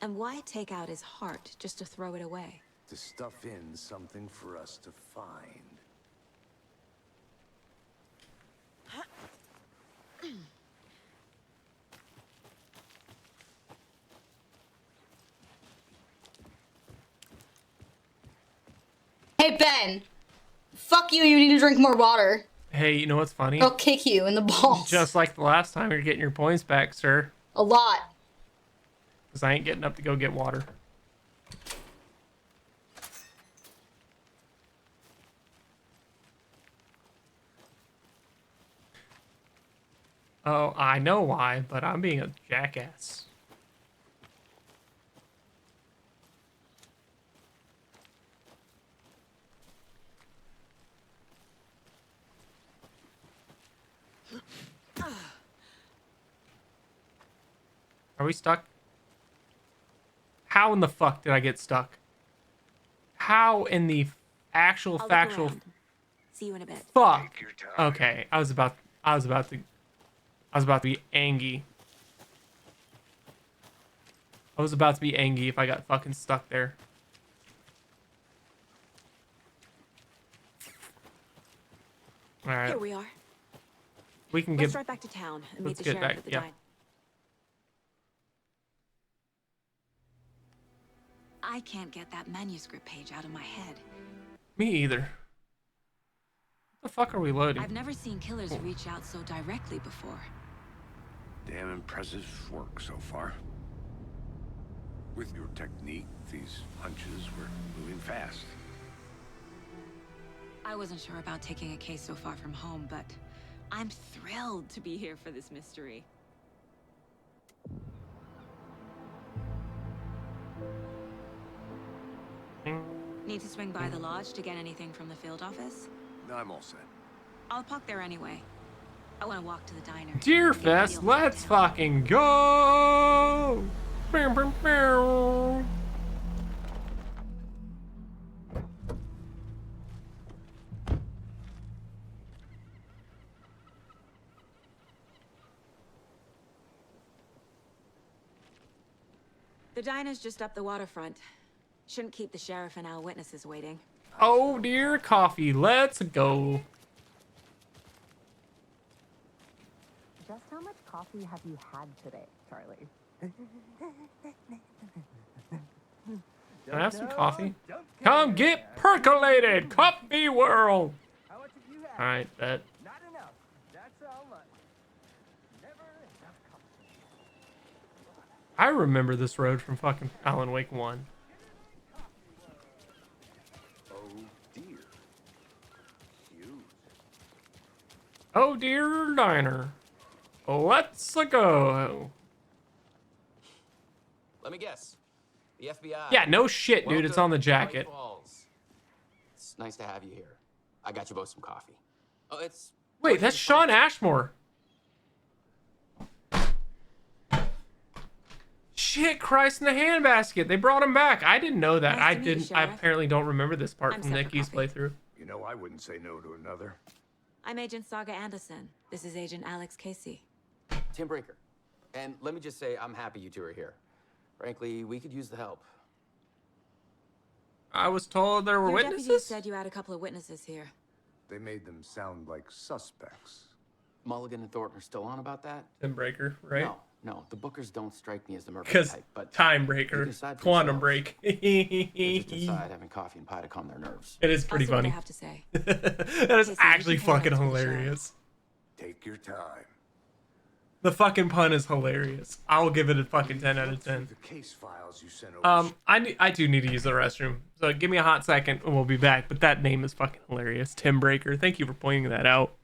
And why take out his heart just to throw it away? To stuff in something for us to find. Hey, Ben. Fuck you, you need to drink more water. Hey, you know what's funny? I'll kick you in the balls. Just like the last time, you're getting your points back, sir. A lot. Because I ain't getting up to go get water. Oh, I know why, but I'm being a jackass. Are we stuck? How in the fuck did I get stuck? How in the actual I'll look factual around. See you in a bit. fuck? Okay, I was about to be angry. I was about to be angry if I got fucking stuck there. All right. Here we are. We can Let's get drive back to town and meet let's the get sheriff back, at the yeah. dine. I can't get that manuscript page out of my head. Me either. What the fuck are we loading? I've never seen killers reach out so directly before. Damn impressive work so far. With your technique, these hunches were moving fast. I wasn't sure about taking a case so far from home, but I'm thrilled to be here for this mystery. Need to swing by the lodge to get anything from the field office? No, I'm all set. I'll park there anyway. I want to walk to the diner. Deerfest, let's fucking go! Bow, bow, bow. The diner's just up the waterfront. Shouldn't keep the sheriff and our witnesses waiting. Oh dear, coffee. Let's go. Just how much coffee have you had today, Charlie? Can I have some coffee? Come get percolated, Coffee World. How much have you had? All right, bet. Not enough. That's all much. Never enough coffee. I remember this road from fucking Alan Wake 1. Oh dear. Huge. Oh dear, diner. Let's go. Let me guess. The FBI. Yeah, no shit, dude. It's on the jacket. It's nice to have you here. I got you both some coffee. Oh, it's... Wait, that's Sean Ashmore. Shit, Christ in the handbasket. They brought him back. I didn't know that. I didn't. I apparently don't remember this part from Nikki's playthrough. You know, I wouldn't say no to another. I'm Agent Saga Anderson. This is Agent Alex Casey. Tim Breaker. And let me just say, I'm happy you two are here. Frankly, we could use the help. I was told there were Your witnesses. deputy said you had a couple of witnesses here. They made them sound like suspects. Mulligan and Thornton are still on about that? Tim Breaker, right? No, the Bookers don't strike me as the murder Because type, but Time Breaker, Quantum Break. They're just inside having coffee and pie to calm their nerves. It is pretty funny. I have to say. That is actually fucking hilarious. Take your time. The fucking pun is hilarious. I'll give it a fucking 10 out of 10. The case files you sent over. I do need to use the restroom, so give me a hot second and we'll be back. But that name is fucking hilarious, Tim Breaker. Thank you for pointing that out.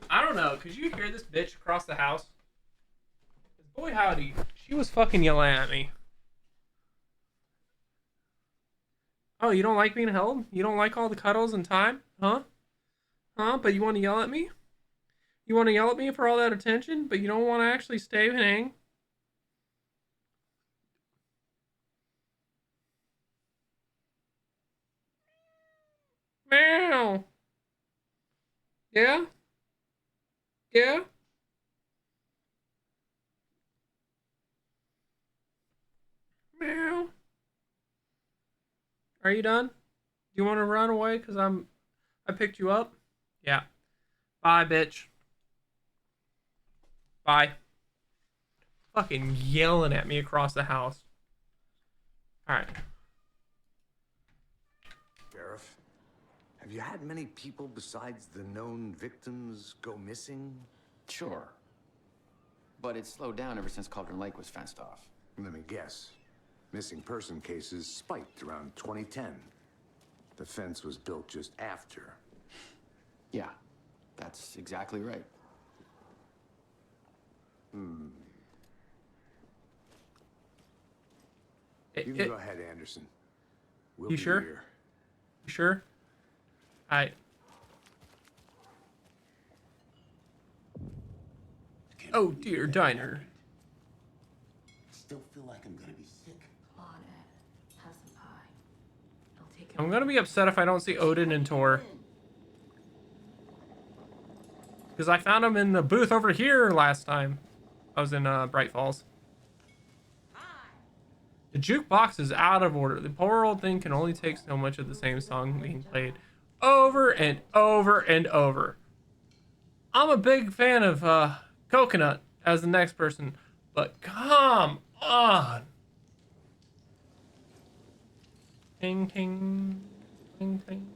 I don't know. Could you hear this bitch across the house? Boy howdy, she was fucking yelling at me. Oh, you don't like being held? You don't like all the cuddles and time? Huh? Huh? But you want to yell at me? You want to yell at me for all that attention, but you don't want to actually stay and hang? Meow. Yeah? Yeah? Meow. Are you done? Do you want to run away? Cause I picked you up? Yeah. Bye, bitch. Bye. Fucking yelling at me across the house. Alright. Sheriff, have you had many people besides the known victims go missing? Sure. But it's slowed down ever since Cauldron Lake was fenced off. Let me guess. Missing person cases spiked around 2010. The fence was built just after. Yeah, that's exactly right. You can go ahead, Anderson. We'll You be sure? here. You sure? Alright. Oh dear, diner. Still feel like I'm gonna be sick. Oh, I'm gonna be upset if I don't see Odin and Tor. Because I found him in the booth over here last time. I was in Bright Falls. The jukebox is out of order. The poor old thing can only take so much of the same song being played over and over and over. I'm a big fan of Coconut as the next person, but come on. Ting, ting, ting, ting.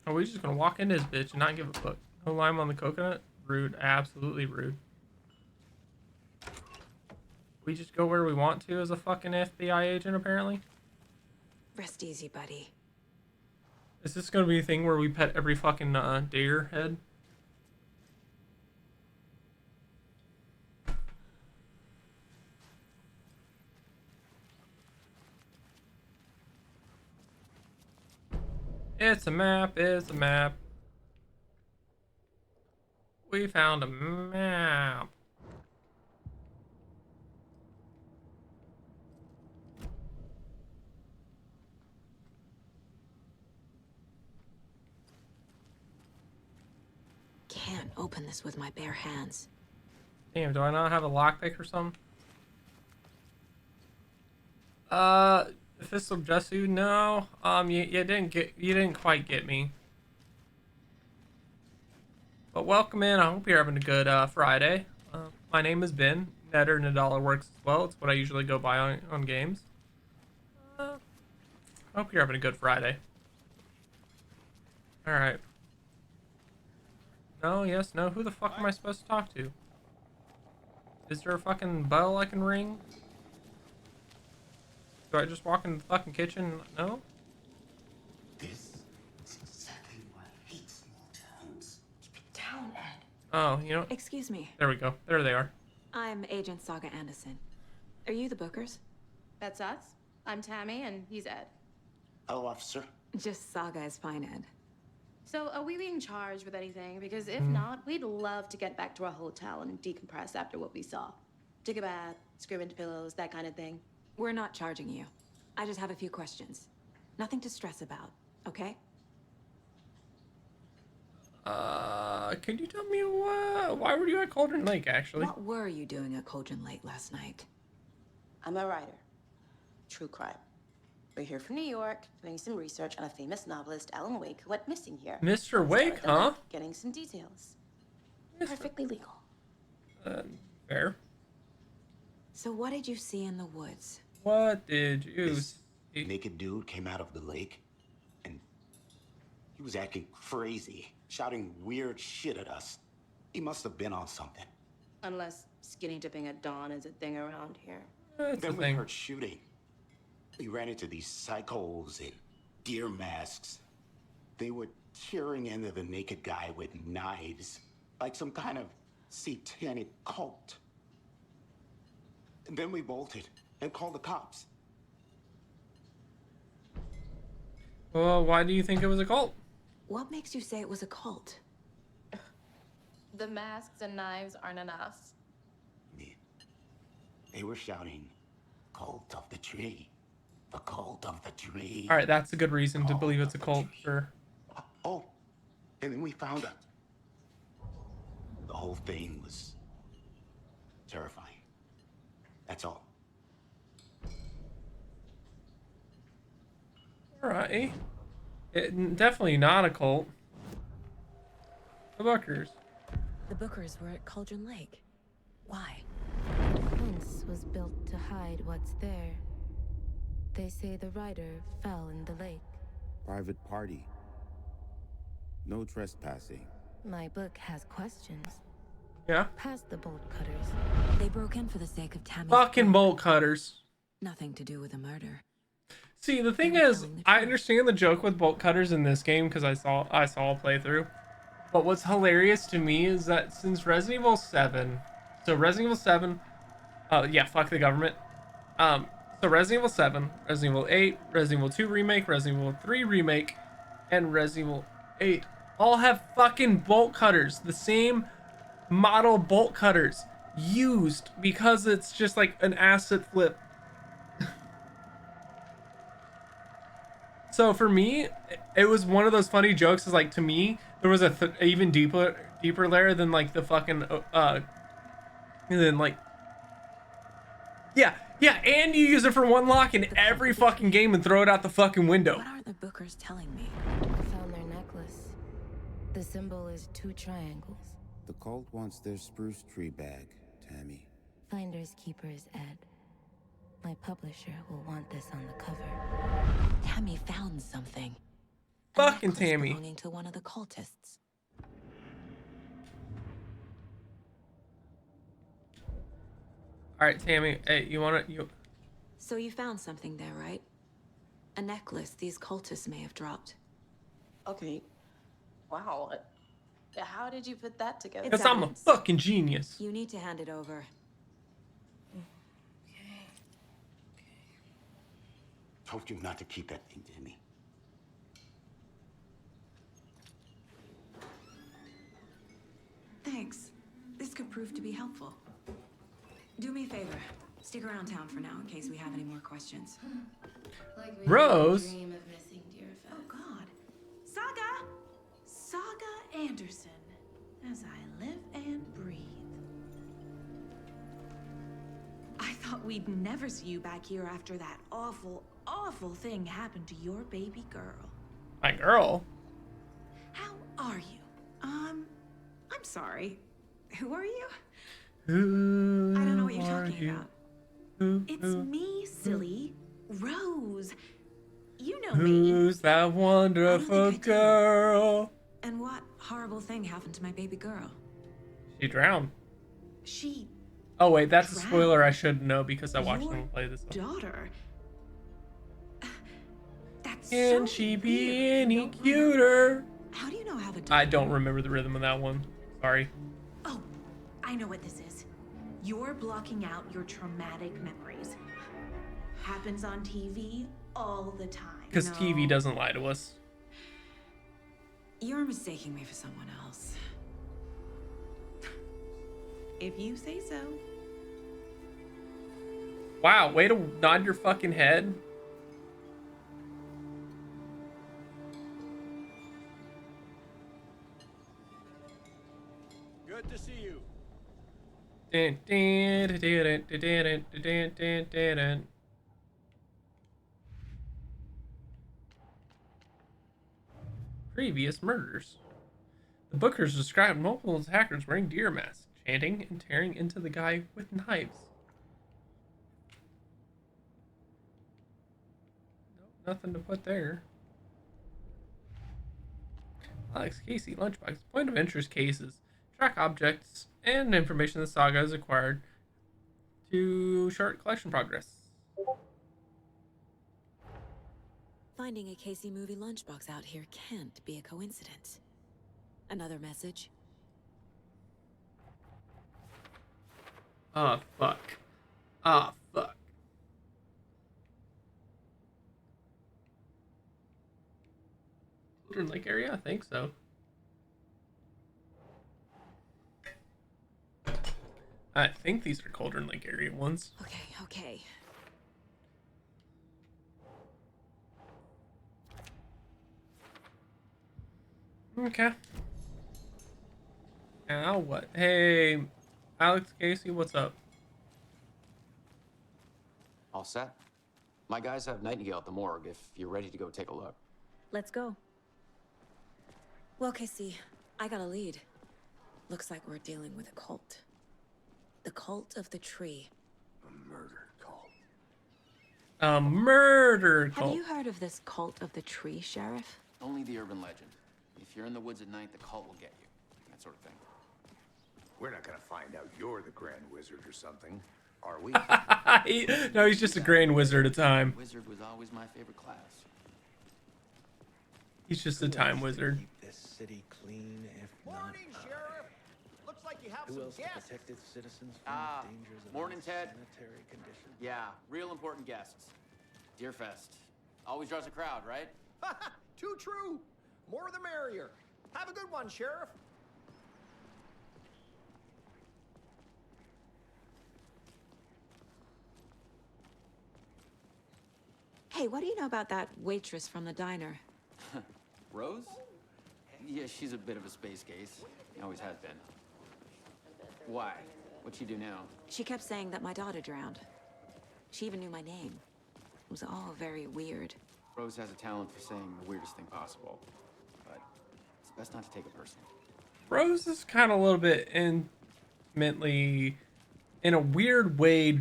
Are we just gonna walk into this bitch and not give a fuck? No lime on the coconut? Rude. Absolutely rude. We just go where we want to as a fucking FBI agent, apparently? Rest easy, buddy. Is this gonna be a thing where we pet every fucking deer head? It's a map, it's a map. We found a map. Can't open this with my bare hands. Damn, do I not have a lockpick or something? Fist of Jesu, no. You didn't quite get me. But welcome in. I hope you're having a good Friday. My name is Ben. Netter Nadala works as well. It's what I usually go by on games. I hope you're having a good Friday. All right. No, yes, no. Who the fuck am I supposed to talk to? Is there a fucking bell I can ring? Do I just walk in the fucking kitchen? No? This is exactly why I hate small towns. Keep it down, Ed. Oh, you know. Excuse me. There we go. There they are. I'm Agent Saga Anderson. Are you the Bookers? That's us. I'm Tammy, and he's Ed. Hello, officer. Just Saga is fine, Ed. So, are we being charged with anything? Because if not, we'd love to get back to our hotel and decompress after what we saw. Take a bath, scream into pillows, that kind of thing. We're not charging you. I just have a few questions. Nothing to stress about, okay? Can you tell me why were you at Cauldron Lake, actually? What were you doing at Cauldron Lake last night? I'm a writer. True crime. We're here from New York, doing some research on a famous novelist, Alan Wake, who went missing here. Mr. Wake, huh? Getting some details. Perfectly legal. Fair. So what did you see in the woods? What did you see? Naked dude came out of the lake, and he was acting crazy, shouting weird shit at us. He must have been on something. Unless skinny dipping at dawn is a thing around here. Then we heard shooting. We ran into these psychos in deer masks. They were tearing into the naked guy with knives, like some kind of satanic cult. And then we bolted and called the cops. Well, why do you think it was a cult? What makes you say it was a cult? The masks and knives aren't enough. They were shouting, "Cult of the tree. The cult of the tree." All right, that's a good reason to believe it's a cult, sure. Oh, and then we found out. The whole thing was terrifying. That's all. All right. Definitely not a cult. The Bookers. The Bookers were at Cauldron Lake. Why? The fence was built to hide what's there. They say the rider fell in the lake. Private party. No trespassing. My book has questions. Yeah? Past the bolt cutters. They broke in for the sake of Tammy's Fucking bolt cutters. Nothing to do with the murder. See, the thing is, I understand the joke with bolt cutters in this game because I saw a playthrough. But what's hilarious to me is that since Resident Evil 7, so Resident Evil 7, yeah, fuck the government. So Resident Evil 7, Resident Evil 8, Resident Evil 2 Remake, Resident Evil 3 Remake, and Resident Evil 8 all have fucking bolt cutters. The same model bolt cutters. used because it's just like an asset flip. So for me, it was one of those funny jokes. Is like, to me, there was a even deeper layer than like the fucking and then like yeah, and you use it for one lock in every fucking game and throw it out the fucking window. What are the Bookers telling me? I found their necklace. The symbol is 2 triangles. The cult wants their spruce tree bag, Tammy. Finders keepers, Ed. My publisher will want this on the cover. Tammy found something. Fucking Tammy. Belonging to one of the cultists. All right, Tammy. Hey, you? So you found something there, right? A necklace these cultists may have dropped. Okay. Wow. How did you put that together? Because I'm a fucking genius. You need to hand it over. Told you not to keep that thing, Tammy. Thanks. This could prove to be helpful. Do me a favor. Stick around town for now in case we have any more questions. Like Rose? Dream of missing Deerfest. Oh God. Saga Anderson. As I live and breathe. I thought we'd never see you back here after that awful, awful thing happened to your baby girl. My girl? How are you? I'm sorry. Who are you? Who I don't know what you're are talking you? about. It's me, silly. Rose. You know me. Who's that wonderful girl? And what horrible thing happened to my baby girl? She drowned. She. Oh wait, that's a drowned. spoiler I should know because I watched Your them play this. Daughter. That's Can so she be weird. any cuter? How do you know how to? I don't remember the rhythm of that one. Sorry. Oh, I know what this is. You're blocking out your traumatic memories. Happens on TV all the time. Because TV doesn't lie to us. You're mistaking me for someone else. If you say so. Wow, way to nod your fucking head. Good to see you. Dun, dun, dun, dun, dun, dun, dun, dun, dun, dun. Previous murders. The Bookers described multiple attackers wearing deer masks, chanting and tearing into the guy with knives. Nope, nothing to put there. Alex Casey, Lunchbox. Point of interest cases. Track objects and information the saga has acquired to chart collection progress. Finding a Casey movie lunchbox out here can't be a coincidence. Another message? Ah, fuck. Ah, fuck. Cauldron Lake area? I think so. I think these are Cauldron Lake area ones. Okay. Okay. Now what? Hey, Alex Casey, what's up? All set? My guys have Nightingale at the morgue if you're ready to go take a look. Let's go. Well, Casey, I got a lead. Looks like we're dealing with a cult. The cult of the tree. A murder cult. A murder Have cult. you heard of this cult of the tree, Sheriff? Only the urban legend. If you're in the woods at night, the cult will get you. That sort of thing. We're not gonna find out you're the Grand Wizard or something, are we? No, he's just a Grand Wizard at a time. Wizard was always my favorite class. He's just a time wizard. Keep this city clean, if Morning, not Sheriff. Looks like you have Who some else to guests. protect its citizens from Ah, the dangers of morning, Ted. sanitary conditions? Yeah, real important guests. Deerfest. Always draws a crowd, right? Too true. More the merrier. Have a good one, Sheriff. Hey, what do you know about that waitress from the diner? Rose? Yeah, she's a bit of a space case. Always has been. Why? What'd she do now? She kept saying that my daughter drowned. She even knew my name. It was all very weird. Rose has a talent for saying the weirdest thing possible. But it's best not to take it personally. Rose is kind of a little bit intimately, in a weird way,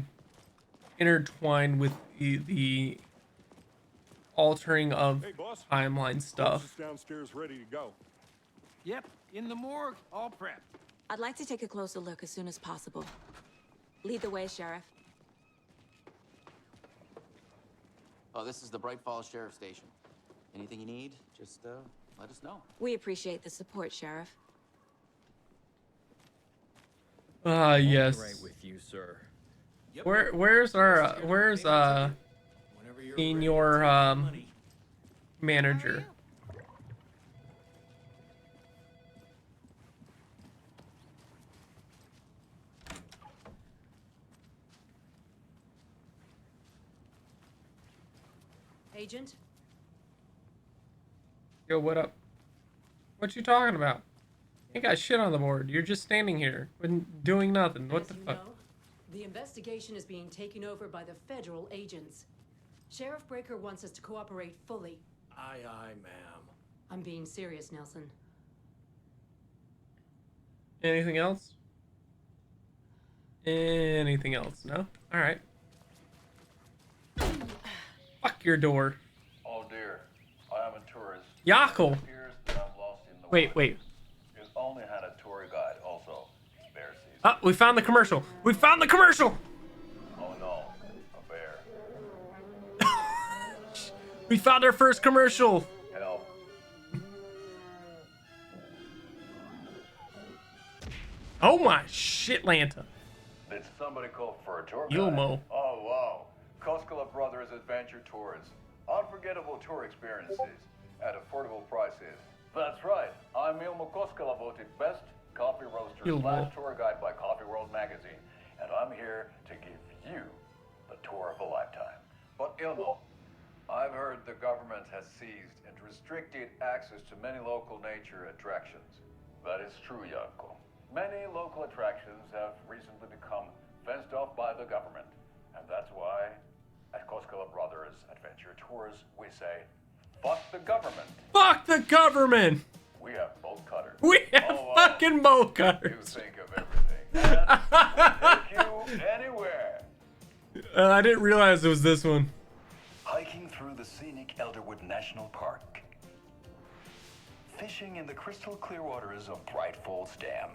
intertwined with the altering of Hey, boss. timeline stuff. Corpse is downstairs ready to go. Yep, in the morgue, all prepped. I'd like to take a closer look as soon as possible. Lead the way, Sheriff. Oh, this is the Bright Falls Sheriff Station. Anything you need, just let us know. We appreciate the support, Sheriff. Yes. Right with you, sir. Where's senior manager? Agent? Yo, what up? What you talking about? Ain't got shit on the board. You're just standing here doing nothing. What As the you fuck? know, the investigation is being taken over by the federal agents. Sheriff Breaker wants us to cooperate fully. Aye, aye, ma'am. I'm being serious, Nelson. Anything else? Anything else? No? Alright. Fuck your door. Oh dear, I am a tourist. Yakel! It appears that I'm lost in the Wait. You've only had a tour guide, also. Bear season. Ah, we found the commercial! We found the commercial! Oh no, a bear. We found our first commercial! Help. Oh my shit, Lanta. Did somebody call for a tour guide? Ilmo. Oh wow. Koskela Brothers Adventure Tours. Unforgettable tour experiences at affordable prices. That's right. I'm Ilmo Koskela, voted best coffee roaster Ilmo. / tour guide by Coffee World magazine. And I'm here to give you the tour of a lifetime. But Ilmo, I've heard the government has seized and restricted access to many local nature attractions. That is true, Janko. Many local attractions have recently become fenced off by the government. And that's why, at Koskela Brothers Adventure Tours, we say, fuck the government. Fuck the government! We have bolt cutters. We have fucking bolt You cutters! think of everything. And take you anywhere. I didn't realize it was this one. Hiking through the scenic Elderwood National Park. Fishing in the crystal clear waters of Bright Falls Dam.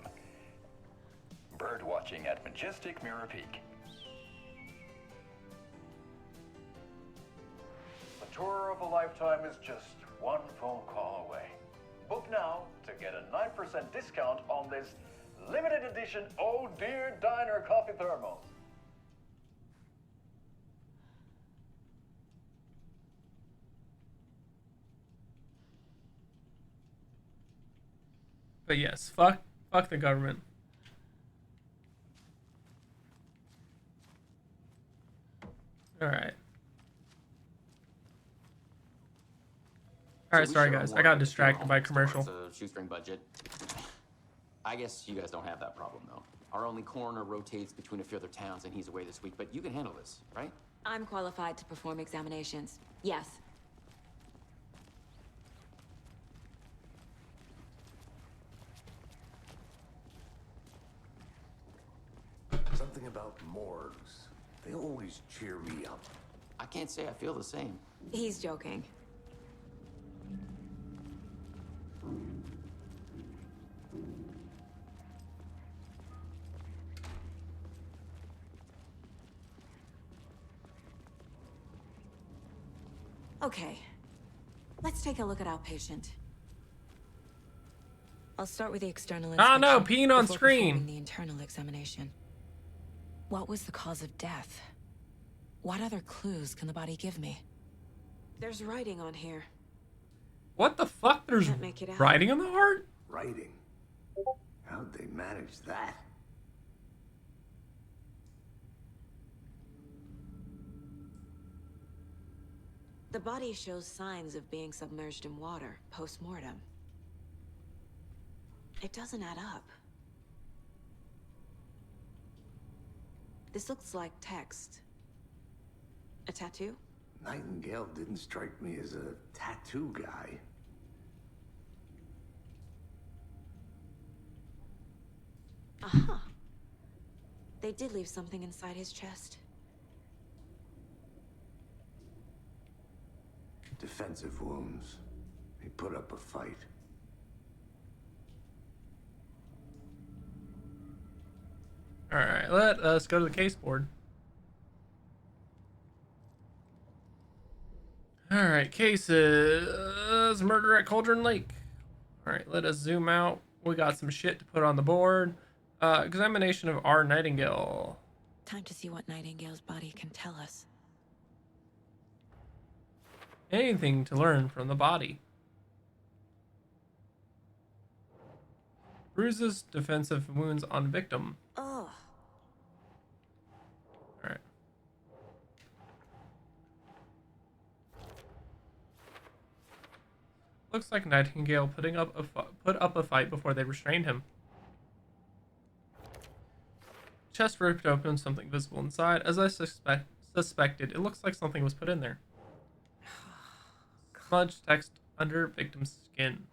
Bird watching at majestic Mirror Peak. The tour of a lifetime is just one phone call away. Book now to get a 9% discount on this limited edition Oh Dear Diner coffee thermos. But yes, fuck the government. Alright. Alright, So we sorry share guys. a I got war with distracted by Iran. commercial. It's a shoestring budget. I guess you guys don't have that problem, though. Our only coroner rotates between a few other towns, and he's away this week, but you can handle this, right? I'm qualified to perform examinations. Yes. Something about morgues. They always cheer me up. I can't say I feel the same. He's joking. Okay. Let's take a look at our patient. I'll start with the external Ah, inspection. no, peeing on before screen. performing the internal examination. What was the cause of death? What other clues can the body give me? There's writing on here. What the fuck? There's Can't make it out. writing on the heart? Writing? How'd they manage that? The body shows signs of being submerged in water post-mortem. It doesn't add up. This looks like text. A tattoo? Nightingale didn't strike me as a tattoo guy. Aha. They did leave something inside his chest. Defensive wounds. He put up a fight. Alright, let us go to the case board. Alright, cases. Murder at Cauldron Lake. Alright, let us zoom out. We got some shit to put on the board. Examination of R. Nightingale. Time to see what Nightingale's body can tell us. Anything to learn from the body. Bruises, defensive wounds on victim. Oh. Alright. Looks like Nightingale put up a fight before they restrained him. Chest ripped open, something visible inside. As I suspected, it looks like something was put in there. Smudged text under victim's skin.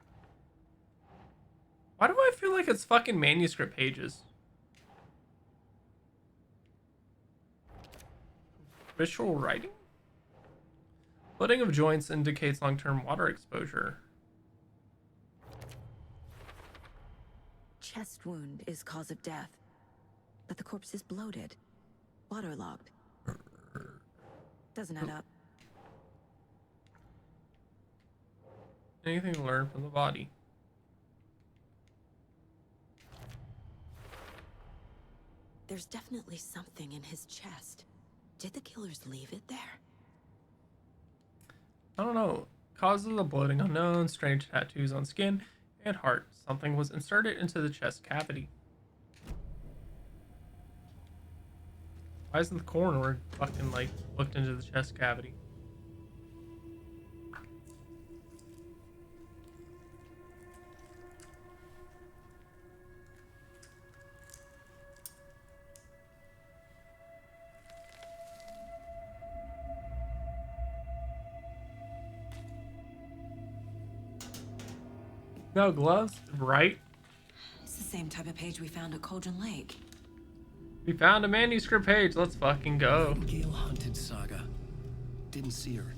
Why do I feel like it's fucking manuscript pages? Ritual writing? Flooding of joints indicates long-term water exposure. Chest wound is cause of death, but the corpse is bloated, waterlogged. Doesn't add up. Anything to learn from the body? There's definitely something in his chest. Did the killers leave it there? I don't know. Causes of bloating unknown, strange tattoos on skin and heart. Something was inserted into the chest cavity. Why isn't the coroner fucking like looked into the chest cavity? No gloves, right? It's the same type of page we found at Cauldron Lake. We found a manuscript page. Let's fucking go. Nightingale hunted Saga. Didn't see her.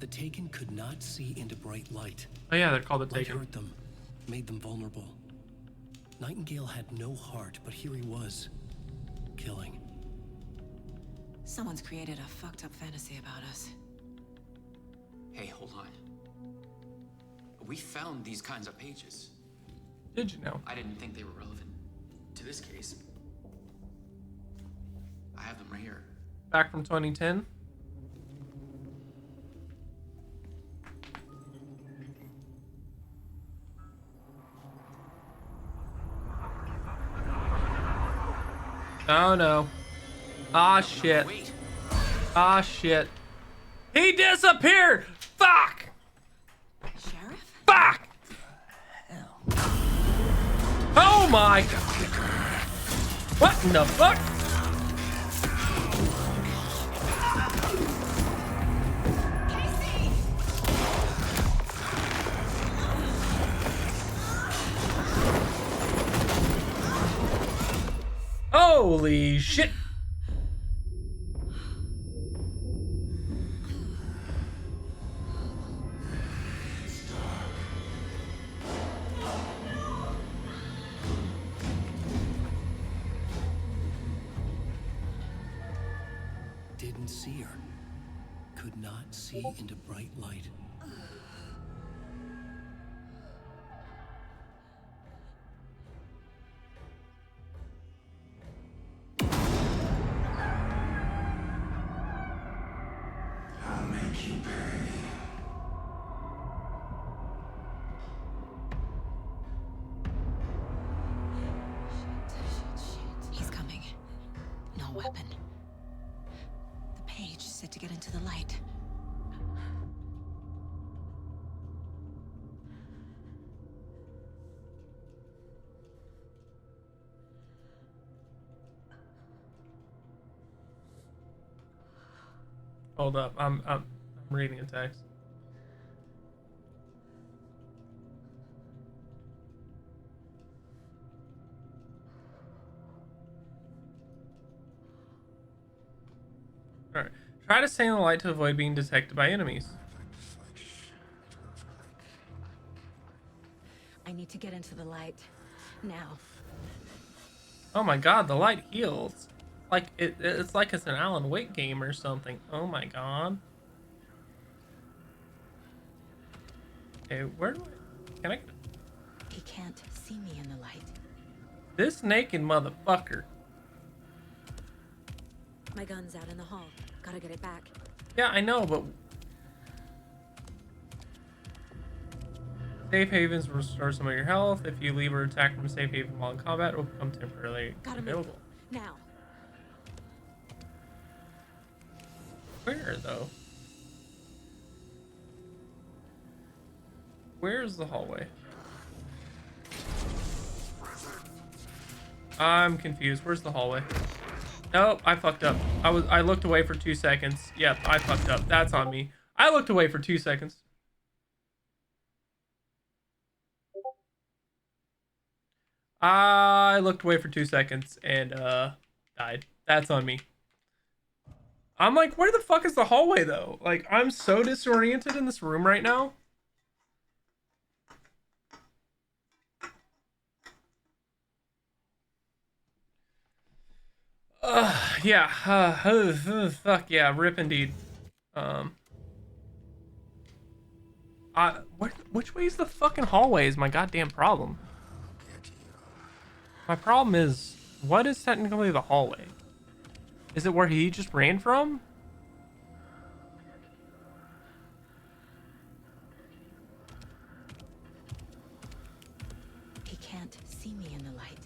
The Taken could not see into bright light. Oh yeah, they're called the Light Taken. hurt them, made them vulnerable. Nightingale had no heart, but here he was, killing. Someone's created a fucked up fantasy about us. Hey, hold on. We found these kinds of pages. Did you know? I didn't think they were relevant to this case. I have them right here. Back from 2010. Oh no. Ah shit. Ah shit. He disappeared! Fuck! Sheriff? Fuck! Oh my god. What in the fuck? Holy shit. Didn't see her. Could not see into bright light. I'll make you pay. He's coming. No weapon. The page said to get into the light. Hold up. I'm reading a text. All right. Try to stay in the light to avoid being detected by enemies. I need to get into the light. Now. Oh my god, the light heals. Like it's like it's an Alan Wake game or something. Oh my god. Okay, where do I... Can I... He can't see me in the light. This naked motherfucker. My gun's out in the hall. Gotta get it back. Yeah, I know, but... Safe havens restore some of your health. If you leave or attack from a safe haven while in combat, it will become temporarily available. Now. Where, though? Where's the hallway? I'm confused. Where's the hallway? Nope, I fucked up. I looked away for 2 seconds. Yep, I fucked up. That's on me. I looked away for 2 seconds. I looked away for 2 seconds and died. That's on me. I'm like, where the fuck is the hallway though? Like, I'm so disoriented in this room right now. Yeah. Fuck yeah, rip indeed. Which way is the fucking hallway is my goddamn problem. My problem is, what is technically the hallway? Is it where he just ran from? He can't see me in the light.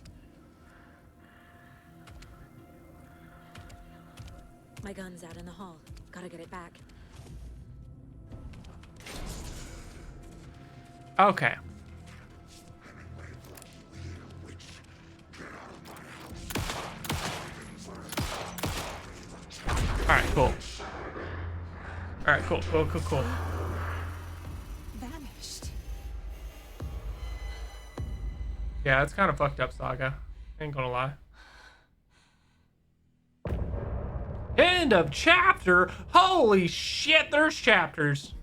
My gun's out in the hall. Gotta get it back. Okay. Alright, cool. Alright, cool. Vanished. Yeah, it's kind of fucked up, Saga. Ain't gonna lie. End of chapter! Holy shit, there's chapters!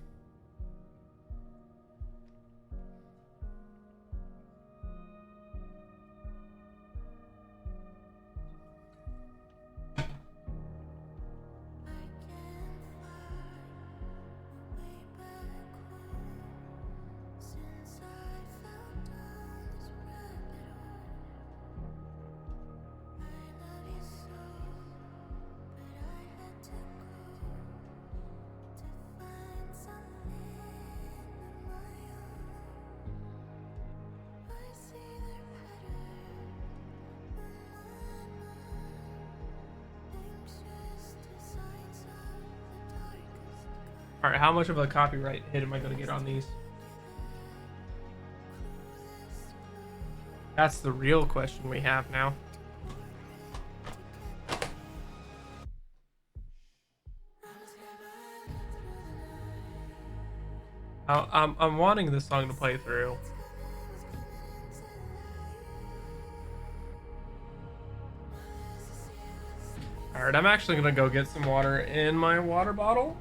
Alright, how much of a copyright hit am I going to get on these? That's the real question we have now. I'm wanting this song to play through. Alright, I'm actually going to go get some water in my water bottle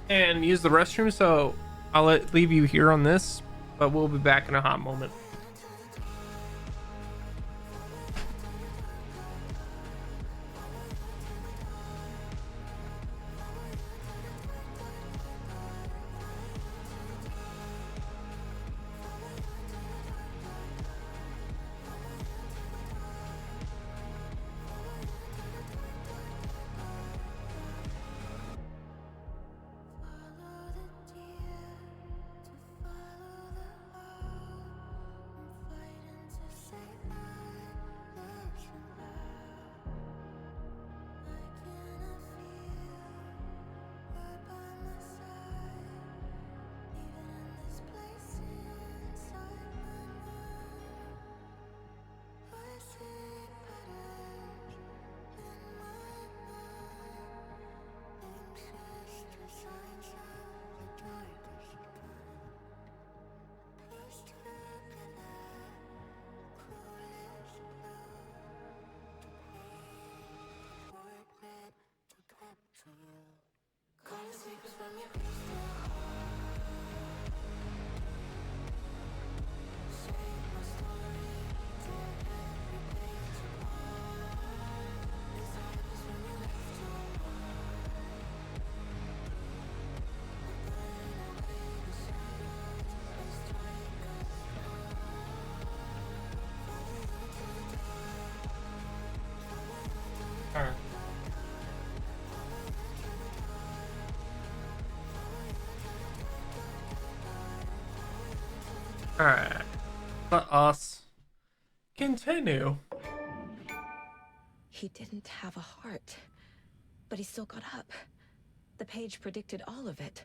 and use the restroom, so I'll leave you here on this, but we'll be back in a hot moment. Alright. Let us continue. He didn't have a heart, but he still got up. The page predicted all of it.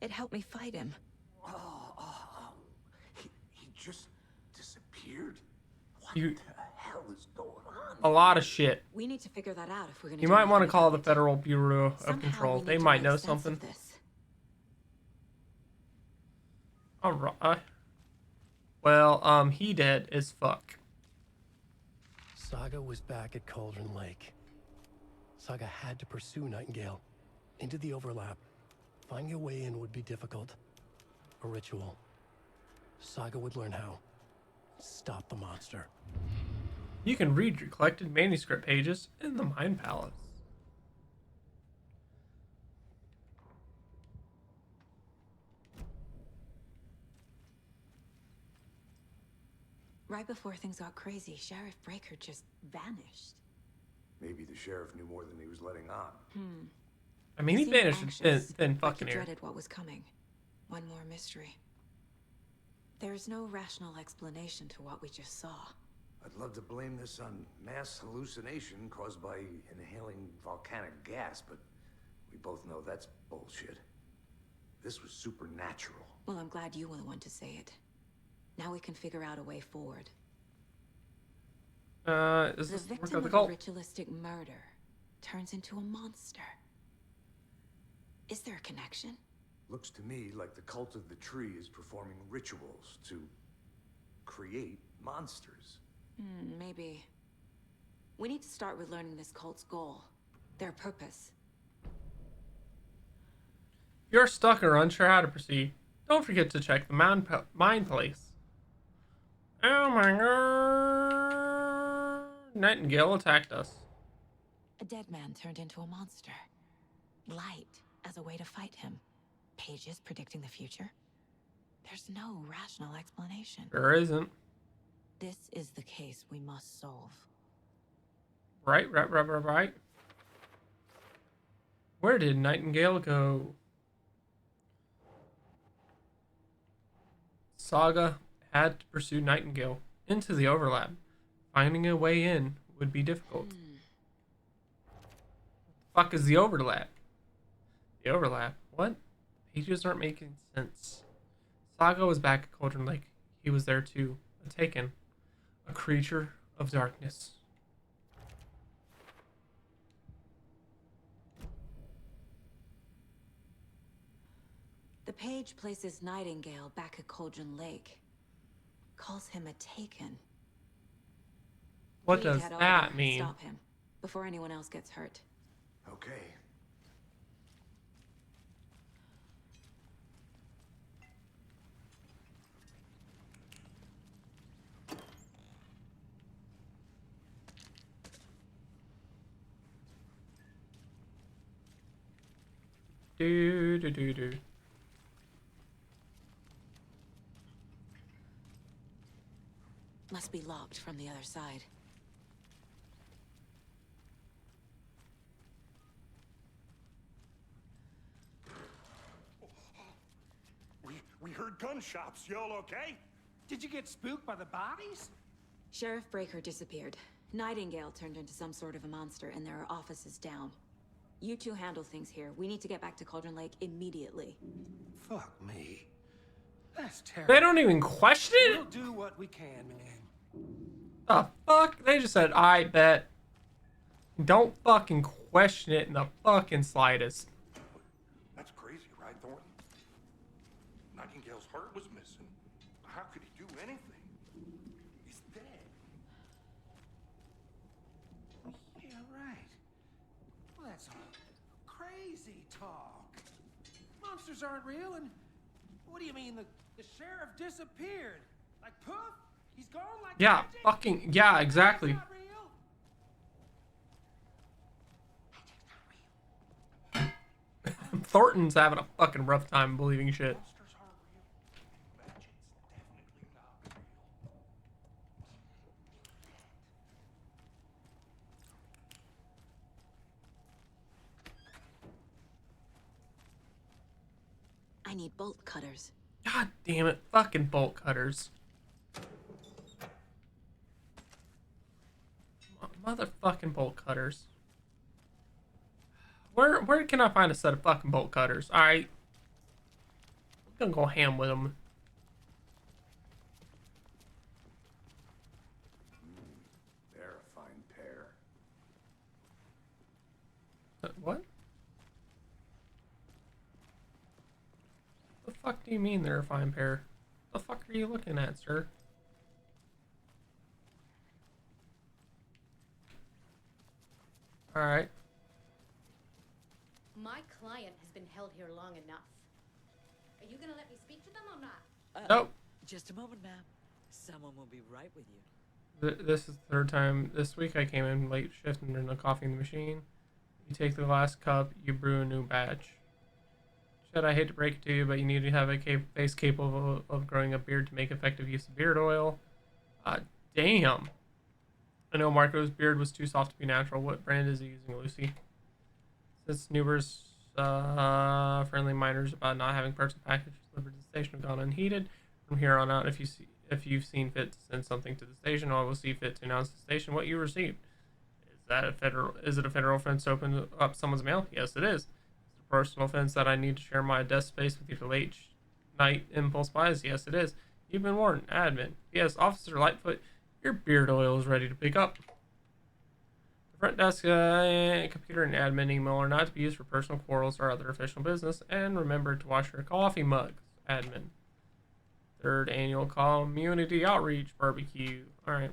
It helped me fight him. He just disappeared? What You, the hell is going on? a lot of shit. We need to figure that out if we're gonna. You do might want to anything call about the Federal Bureau of Somehow Control. we They need to might make know sense of something. this. Alright. Well, he dead as fuck. Saga was back at Cauldron Lake. Saga had to pursue Nightingale into the overlap. Finding a way in would be difficult. A ritual. Saga would learn how. Stop the monster. You can read your collected manuscript pages in the Mind Palace. Right before things got crazy, Sheriff Breaker just vanished. Maybe the sheriff knew more than he was letting on. I mean, he seemed vanished anxious, in like fucking he air. dreaded what was coming. One more mystery. There's no rational explanation to what we just saw. I'd love to blame this on mass hallucination caused by inhaling volcanic gas, but we both know that's bullshit. This was supernatural. Well, I'm glad you were the one to say it. Now we can figure out a way forward. Is The this work victim of the of a cult? ritualistic murder turns into a monster. Is there a connection? Looks to me like the cult of the tree is performing rituals to create monsters. Maybe. We need to start with learning this cult's goal. Their purpose. If you're stuck or unsure how to proceed, don't forget to check the Mind Place. Oh my god. Nightingale attacked us. A dead man turned into a monster. Light as a way to fight him. Pages predicting the future. There's no rational explanation. There isn't. This is the case we must solve. Right. Where did Nightingale go? Saga had to pursue Nightingale into the overlap. Finding a way in would be difficult. What the fuck is the overlap? The overlap? What? Pages aren't making sense. Saga was back at Cauldron Lake. He was there too. A Taken. A creature of darkness. The page places Nightingale back at Cauldron Lake. Calls him a Taken. What We need to does head over that there and mean? Stop him before anyone else gets hurt. Okay. Do. Must be locked from the other side. We heard gunshots. Y'all okay? Did you get spooked by the bodies? Sheriff Breaker disappeared. Nightingale turned into some sort of a monster, and there are offices down. You two handle things here. We need to get back to Cauldron Lake immediately. Fuck me. That's terrible. They don't even question it? We'll do what we can, man. The fuck? They just said, I bet. Don't fucking question it in the fucking slightest. That's crazy, right, Thornton? Nightingale's heart was missing. How could he do anything? He's dead. Yeah, right. Well, that's all crazy talk. Monsters aren't real, and what do you mean the sheriff disappeared? Like poof? He's gone like Yeah, magic? fucking, yeah, exactly. Not real? Thornton's having a fucking rough time believing shit. Monsters aren't real. Magic's definitely not real. I need bolt cutters. God damn it. Fucking bolt cutters. Motherfucking bolt cutters. Where can I find a set of fucking bolt cutters? Alright. I'm gonna go ham with them. They're a fine pair. What? The fuck do you mean they're a fine pair? The fuck are you looking at, sir? Alright. My client has been held here long enough. Are you gonna let me speak to them or not? Nope. Just a moment, ma'am. Someone will be right with you. This is the third time this week I came in late shift and there's no coffee in the machine. You take the last cup, you brew a new batch. Shit, I hate to break it to you, but you need to have a face capable of growing a beard to make effective use of beard oil. Damn. I know Marco's beard was too soft to be natural. What brand is he using, Lucy? Since Nuber's friendly minors about not having parts of packages delivered to the station have gone unheeded, from here on out, if you've seen fit to send something to the station, I will see fit to announce to the station what you received. Is it a federal offense to open up someone's mail? Yes, it is. Is it a personal offense that I need to share my desk space with you for late night impulse buys? Yes, it is. You've been warned. Admin. Yes, Officer Lightfoot, your beard oil is ready to pick up. The front desk, computer, and admin email are not to be used for personal quarrels or other official business. And remember to wash your coffee mugs. Admin. Third annual community outreach barbecue. All right.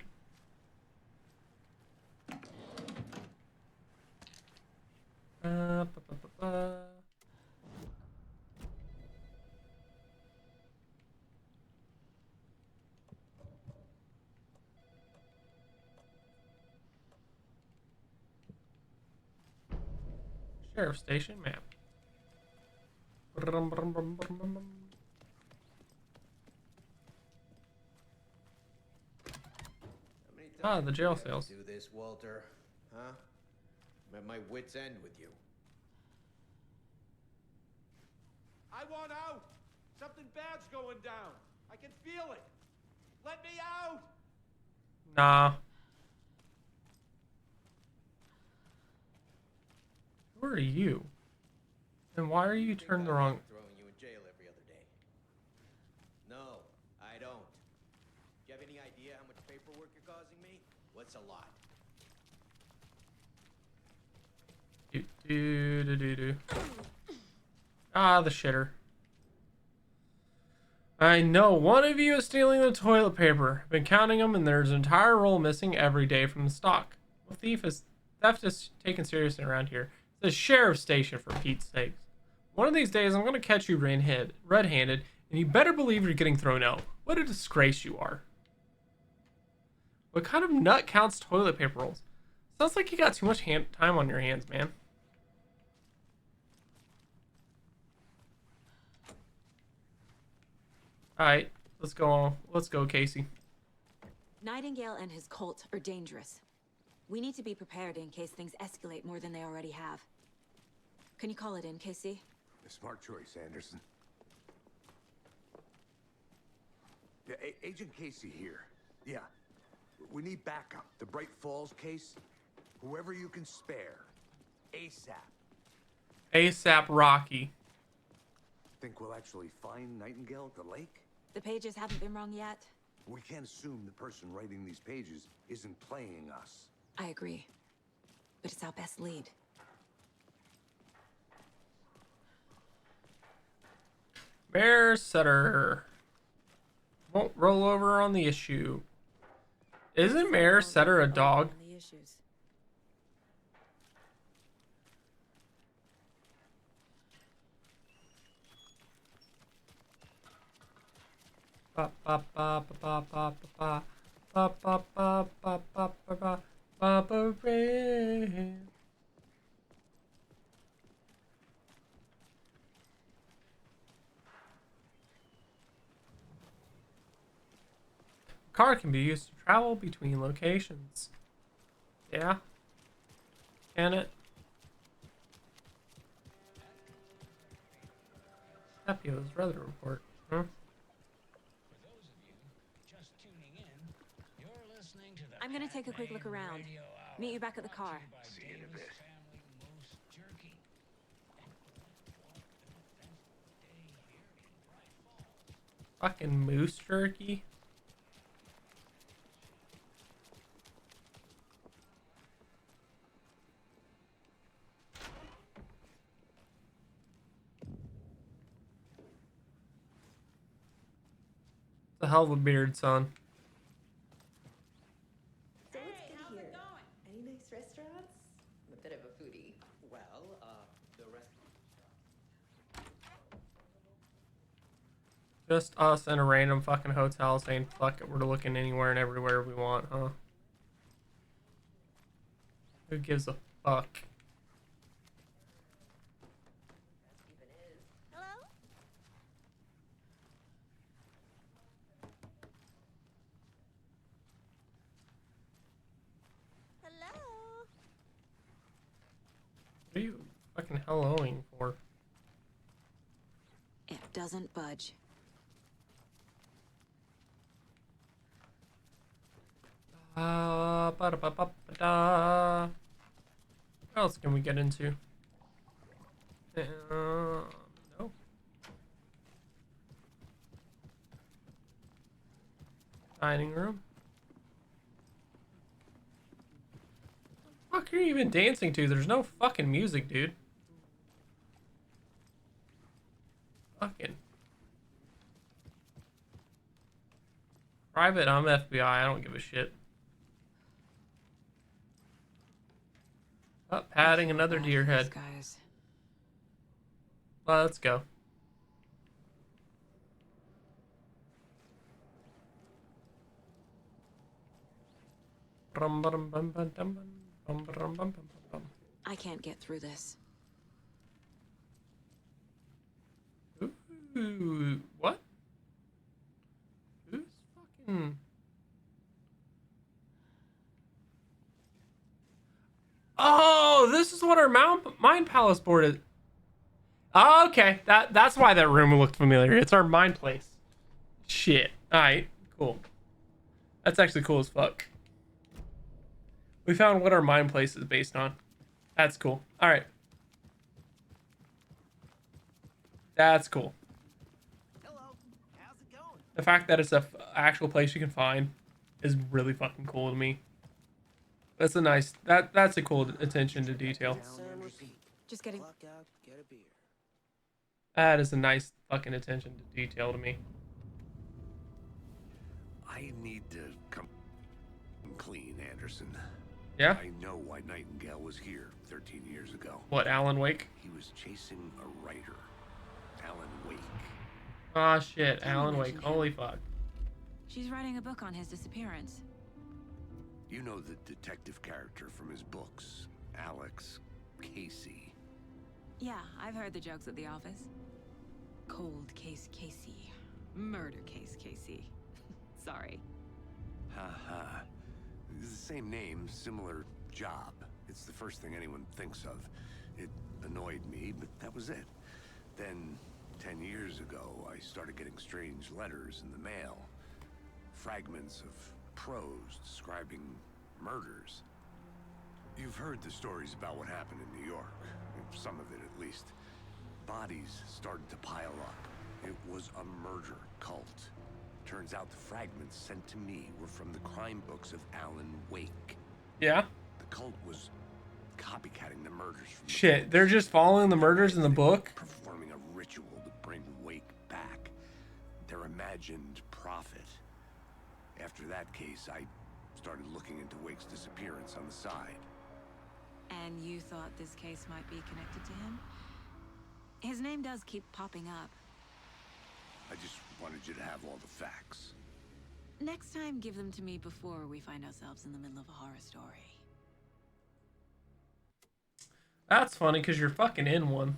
Sheriff station map. The jail cells. Do this, Walter? Huh? I'm at my wit's end with you. I want out! Something bad's going down. I can feel it. Let me out! Nah. Who are you? And why are you turned the wrong? Throwing you in jail every other day. No, I don't. Do you have any idea how much paperwork you're causing me? What's a lot? The shitter. I know one of you is stealing the toilet paper. I've been counting them, and there's an entire roll missing every day from the stock. Well, theft is taken seriously around here. It's a sheriff's station, for Pete's sakes. One of these days, I'm gonna catch you red-handed, and you better believe you're getting thrown out. What a disgrace you are. What kind of nut counts toilet paper rolls? Sounds like you got too much time on your hands, man. Alright, let's go on. Let's go, Casey. Nightingale and his cult are dangerous. We need to be prepared in case things escalate more than they already have. Can you call it in, Casey? A smart choice, Anderson. Yeah, Agent Casey here. Yeah. We need backup. The Bright Falls case. Whoever you can spare. ASAP. ASAP Rocky. Think we'll actually find Nightingale at the lake? The pages haven't been wrong yet. We can't assume the person writing these pages isn't playing us. I agree. But it's our best lead. Mayor Sutter won't roll over on the issue. Isn't Mayor Sutter a dog? Ba ba ba ba ba ba ba ba ba ba ba ba ba ba ba. Car can be used to travel between locations. Yeah. Can it? Tapio's weather report. Huh? I'm gonna take a quick look around. Meet you back at the car. See you in a bit. Fucking moose jerky. It's a hell of a beard, son. So what's good here? Any nice restaurants? I'm a bit of a foodie. Well, the rest. Just us in a random fucking hotel saying, fuck it, we're looking anywhere and everywhere we want, huh? Who gives a fuck? Hello? Hello? What are you fucking helloing for? It doesn't budge. Ba-da-ba-ba-ba-da. What else can we get into? No. Dining room. What the fuck are you even dancing to? There's no fucking music, dude. Fucking. Private, I'm FBI. I don't give a shit. Oh, patting another deer head. Guys. Let's go. I can't get through this. Ooh, what? Who's fucking... Oh, this is what our Mind Palace board is. Oh, okay, that's why that room looked familiar. It's our Mind Place. Shit. Alright, cool. That's actually cool as fuck. We found what our Mind Place is based on. That's cool. Alright. That's cool. Hello. How's it going? The fact that it's a actual place you can find is really fucking cool to me. That's a nice, that's a cool attention to detail. Just getting. That is a nice fucking attention to detail to me. I need to come clean, Anderson. Yeah? I know why Nightingale was here 13 years ago. What, Alan Wake? He was chasing a writer, Alan Wake. Ah, shit, Alan Wake. Holy fuck. She's writing a book on his disappearance. You know the detective character from his books, Alex Casey. Yeah, I've heard the jokes at the office. Cold case Casey. Murder case Casey. Sorry. Ha ha. It's the same name, similar job. It's the first thing anyone thinks of. It annoyed me, but that was it. Then, 10 years ago, I started getting strange letters in the mail. Fragments of prose describing murders. You've heard the stories about what happened in New York. Some of it, at least. Bodies started to pile up. It was a murder cult. Turns out the fragments sent to me were from the crime books of Alan Wake. Yeah? The cult was copycatting the murders from the Shit, they're just following the murders in the book? performing a ritual to bring Wake back. Their imagined prophet. After that case, I started looking into Wake's disappearance on the side. And you thought this case might be connected to him? His name does keep popping up. I just wanted you to have all the facts. Next time, give them to me before we find ourselves in the middle of a horror story. That's funny, because you're fucking in one.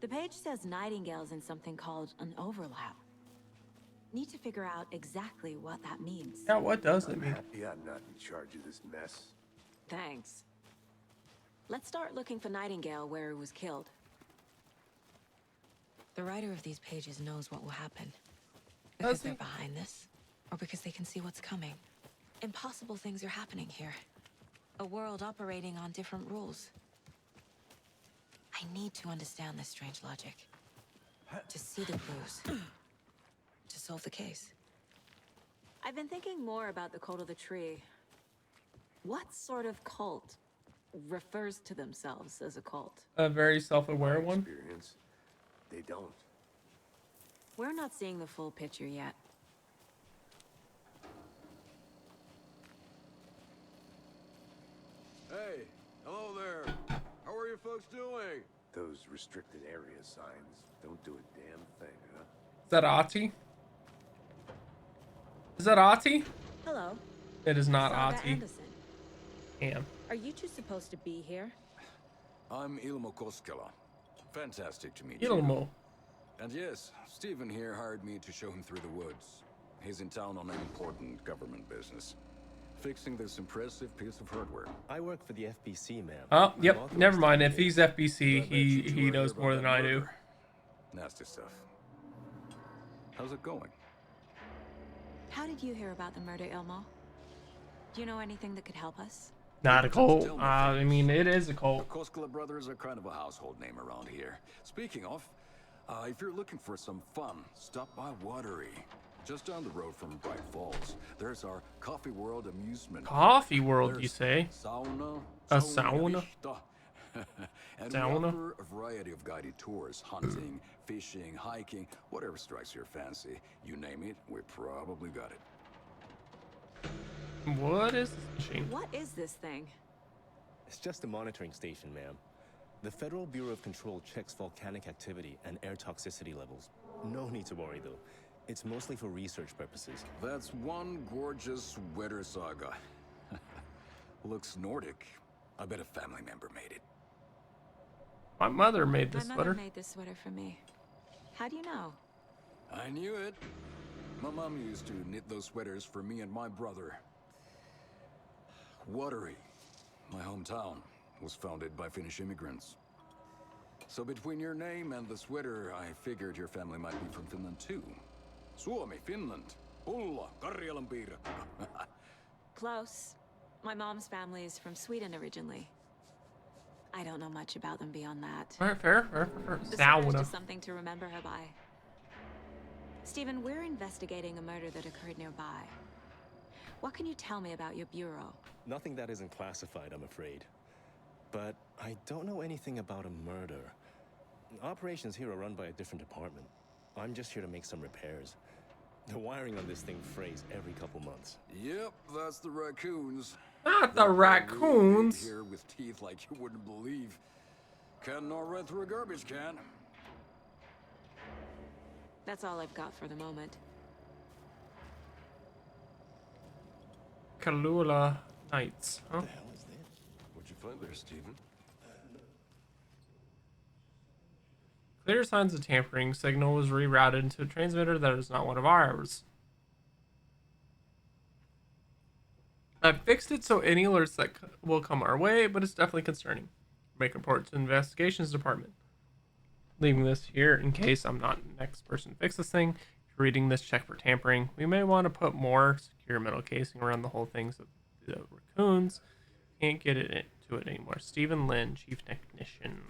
The page says Nightingale's in something called an overlap. Need to figure out exactly what that means. Yeah, what does it I'm mean? happy I'm not in charge of this mess. Thanks. Let's start looking for Nightingale where he was killed. The writer of these pages knows what will happen. Does Because they're he? behind this, or because they can see what's coming. Impossible things are happening here. A world operating on different rules. I need to understand this strange logic. To see the clues. To solve the case. I've been thinking more about the Cult of the Tree. What sort of cult refers to themselves as a cult? A very self-aware one. Experience. They don't. We're not seeing the full picture yet. Hey, hello there. How are you folks doing? Those restricted area signs don't do a damn thing, huh? Is that Ahti? Is that Ahti? Hello. It is not Saga Ahti. Anderson. Damn. Are you two supposed to be here? I'm Ilmo Koskela. Fantastic to meet you. Ilmo. And yes, Stephen here hired me to show him through the woods. He's in town on an important government business. Fixing this impressive piece of hardware. I work for the FBC, ma'am. Oh, yep. Never mind. If he's FBC, he knows more than I do. Nasty stuff. How's it going? How did you hear about the murder, Ilmo? Do you know anything that could help us? Not a cult. I mean, it is a cult. The Koskela brothers are kind of a household name around here. Speaking of, if you're looking for some fun, stop by Watery. Just down the road from Bright Falls, there's our Coffee World amusement. Coffee World, you There's say? Sauna. A sauna? And Sauna? we offer a variety of guided tours, hunting, fishing, hiking, whatever strikes your fancy. You name it, we probably got it. What is this machine? What is this thing? It's just a monitoring station, ma'am. The Federal Bureau of Control checks volcanic activity and air toxicity levels. No need to worry, though. It's mostly for research purposes. That's one gorgeous sweater saga. Looks Nordic. I bet a family member made it. My mother made this My sweater. mother made this sweater for me. How do you know? I knew it. My mom used to knit those sweaters for me and my brother. Watery, my hometown, was founded by Finnish immigrants. So between your name and the sweater, I figured your family might be from Finland too. Suomi, Finland. Pulla, Karjalanpiirakka. Close. My mom's family is from Sweden originally. I don't know much about them beyond that. Fair. The sweater's Sauna. just something to remember her by. Stephen, we're investigating a murder that occurred nearby. What can you tell me about your bureau? Nothing that isn't classified, I'm afraid. But I don't know anything about a murder. Operations here are run by a different department. I'm just here to make some repairs. The wiring on this thing frays every couple months. Yep, that's the raccoons. Not the raccoons. Here with teeth like you wouldn't believe. Can gnaw right through a garbage can. That's all I've got for the moment. Kalula Knights. Huh? What'd you find there, Stephen? Clear signs of tampering. Signal was rerouted into a transmitter that is not one of ours. I fixed it so any alerts that will come our way, but it's definitely concerning. Make a report to the investigations department. Leaving this here in case I'm not the next person to fix this thing. If you're reading this, check for tampering. We may want to put more secure metal casing around the whole thing so the raccoons can't get it into it anymore. Stephen Lynn, chief technician.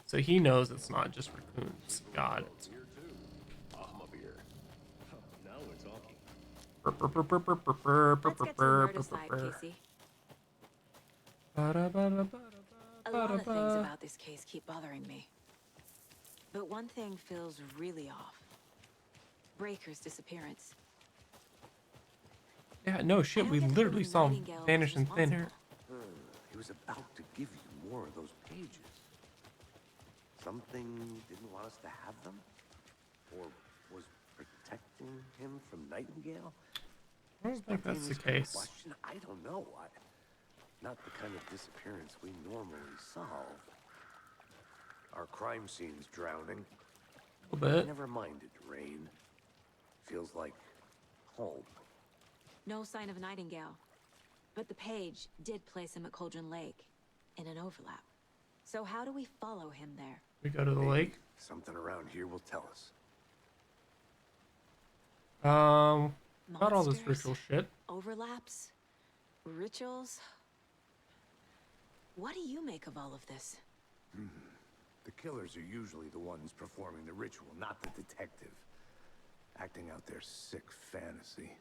So he knows it's not just raccoons. God. Now we're talking. Let's get to the murder side, Casey. A lot of things about this case keep bothering me. But one thing feels really off. Breaker's disappearance. Yeah, no shit. We literally saw him vanish in thin air. He was about to give you more of those pages. Something didn't want us to have them? Or was protecting him from Nightingale? I don't think that's the case. Question? I don't know. Not the kind of disappearance we normally solve. Our crime scene's drowning. A little bit. Never mind it, Rain. feels like home. No sign of Nightingale. But the page did place him at Cauldron Lake, in an overlap. So how do we follow him there? We go to the lake. Something around here will tell us. About all this Monsters, ritual shit. Overlaps? Rituals? What do you make of all of this? The killers are usually the ones performing the ritual, not the detective. Acting out their sick fantasy.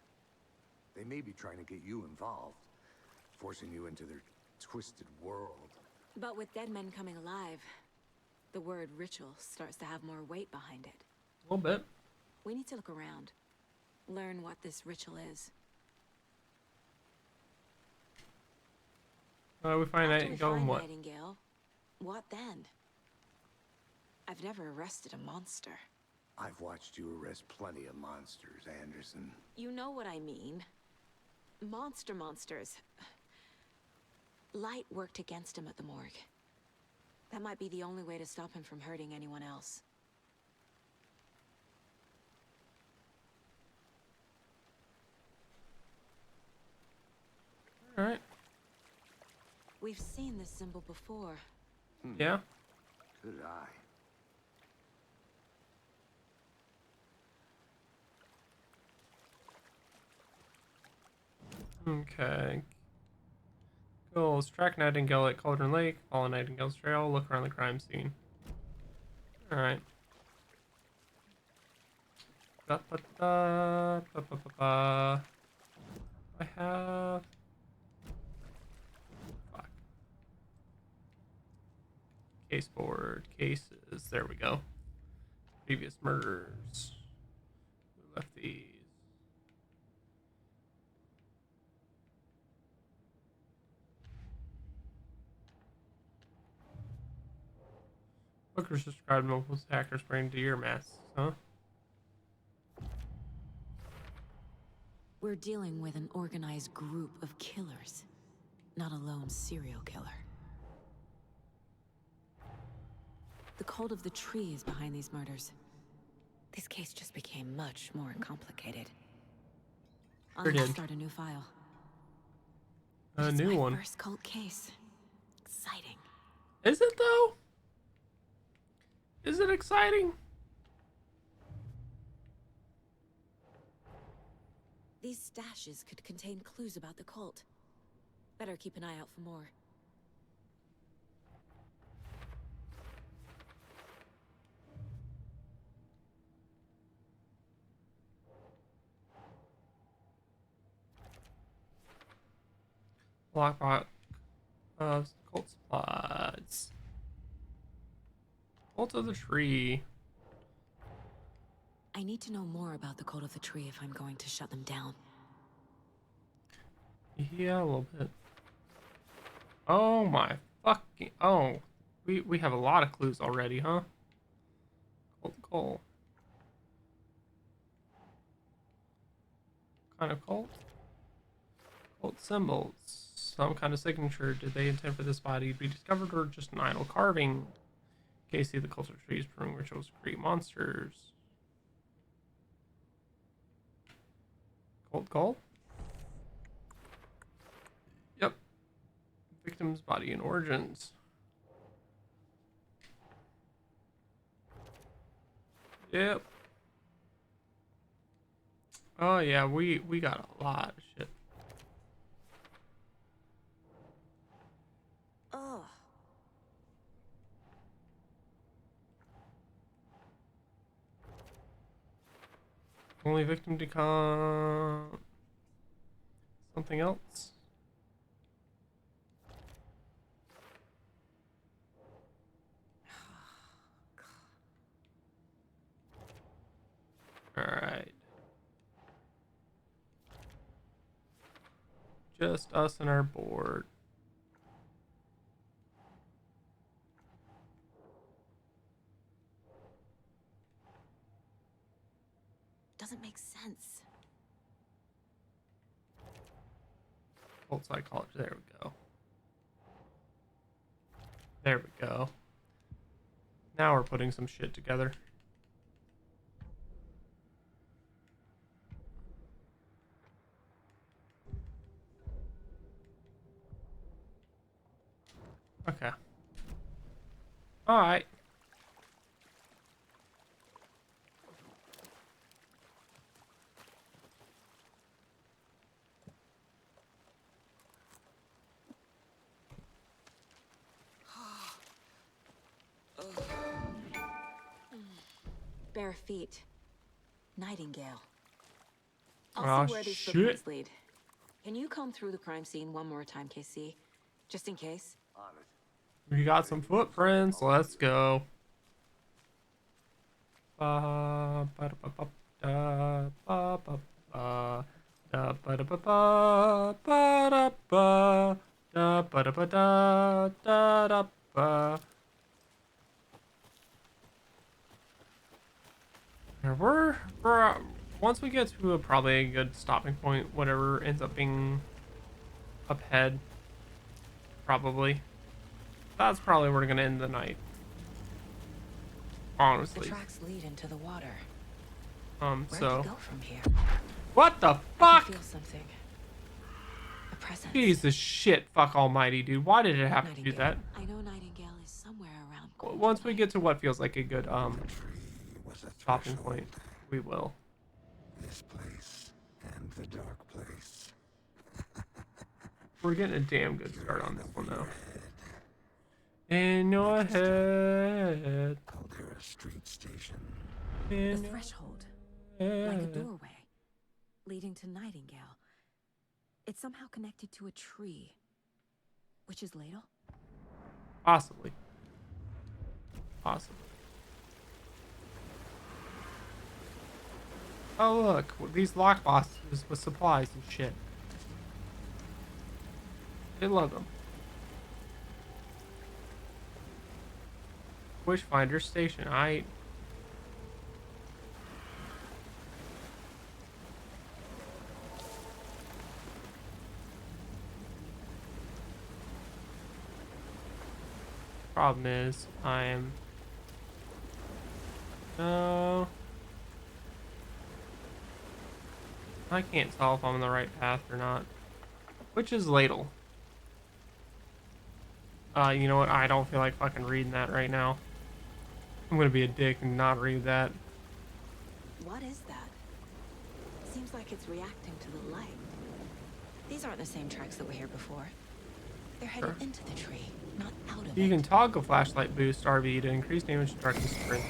They may be trying to get you involved, forcing you into their twisted world. But with dead men coming alive, the word ritual starts to have more weight behind it. A little bit. We need to look around. Learn what this ritual is. We find After we Nightingale and find what? Nightingale, what then? I've never arrested a monster. I've watched you arrest plenty of monsters, Anderson. You know what I mean. Monsters. Light worked against him at the morgue. That might be the only way to stop him from hurting anyone else. Alright. We've seen this symbol before. Yeah. Good eye. Okay. Goals. Track Nightingale at Cauldron Lake. Follow Nightingale's trail. Look around the crime scene. Alright. I have... Fuck. Case board. Cases. There we go. Previous murders. Who left these? Bookers described multiple attackers wearing deer masks, huh? We're dealing with an organized group of killers, not a lone serial killer. The cult of the tree is behind these murders. This case just became much more complicated. I'll Sure have to did. start a new file. A It's new my one. first cult case. Exciting. Is it though? Is it exciting? These stashes could contain clues about the cult. Better keep an eye out for more. Lockbox of cult supplies. Cult of the tree. I need to know more about the cult of the tree if I'm going to shut them down. Yeah, a little bit. Oh my fucking... Oh. We have a lot of clues already, huh? Cult goal. Kind of cult? Cult symbols. Some kind of signature. Did they intend for this body to be discovered or just an idle carving? Casey, the cult of the tree is proving rituals to create monsters. Cult call? Yep. Victim's body and origins. Yep. Oh yeah, we got a lot of shit. Oh. Only victim to come. Something else. Alright. Just us and our board. Doesn't make sense. Cult psychology. There we go. There we go. Now we're putting some shit together. Okay. Alright. Bare feet. Nightingale. Ah, I'll see where these shit. footprints lead. Can you comb through the crime scene one more time, KC? Just in case? We got some footprints. Let's go. Ba ba da ba da ba ba ba da ba da ba ba ba da ba da ba da ba da da ba. We're once we get to probably a good stopping point, whatever ends up being up ahead, probably. That's probably where we're gonna end the night. Honestly. The tracks lead into the water. So. Where do we go from here? What the fuck? I feel something. A presence. Jesus shit, fuck almighty, dude. Why did it have to do that? I know Nightingale is somewhere around. Once we get to what feels like a good stopping point, we will. This place and the dark place. We're getting a damn good start on this one though. In your head. Caldera Street Station. The threshold. Like a doorway. Leading to Nightingale. It's somehow connected to a tree. Witch's Ladle? Possibly. Possibly. Oh look, these lock boxes with supplies and shit. They love them. Witchfinder Station, Problem is, no, I can't tell if I'm on the right path or not. Witch's Ladle. You know what? I don't feel like fucking reading that right now. I'm gonna be a dick and not read that. What is that? Seems like it's reacting to the light. These aren't the same tracks that were here before. They're headed into the tree, not out of You it. can toggle flashlight boost RB to increase damage to darkness sprint.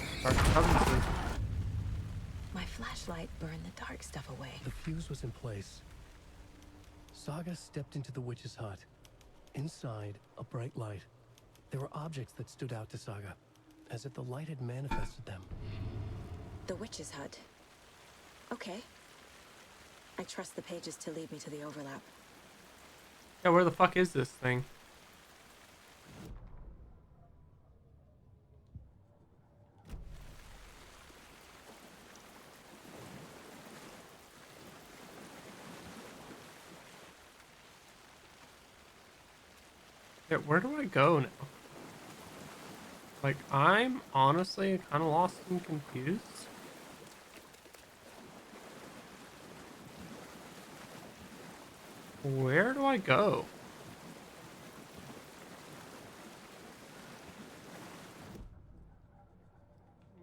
My flashlight burned the dark stuff away. The fuse was in place. Saga stepped into the witch's hut. Inside, a bright light. There were objects that stood out to Saga, as if the light had manifested them. The witch's hut. Okay. I trust the pages to lead me to the overlap. Yeah, where the fuck is this thing? Yeah, where do I go now? Like, I'm honestly kind of lost and confused. Where do I go?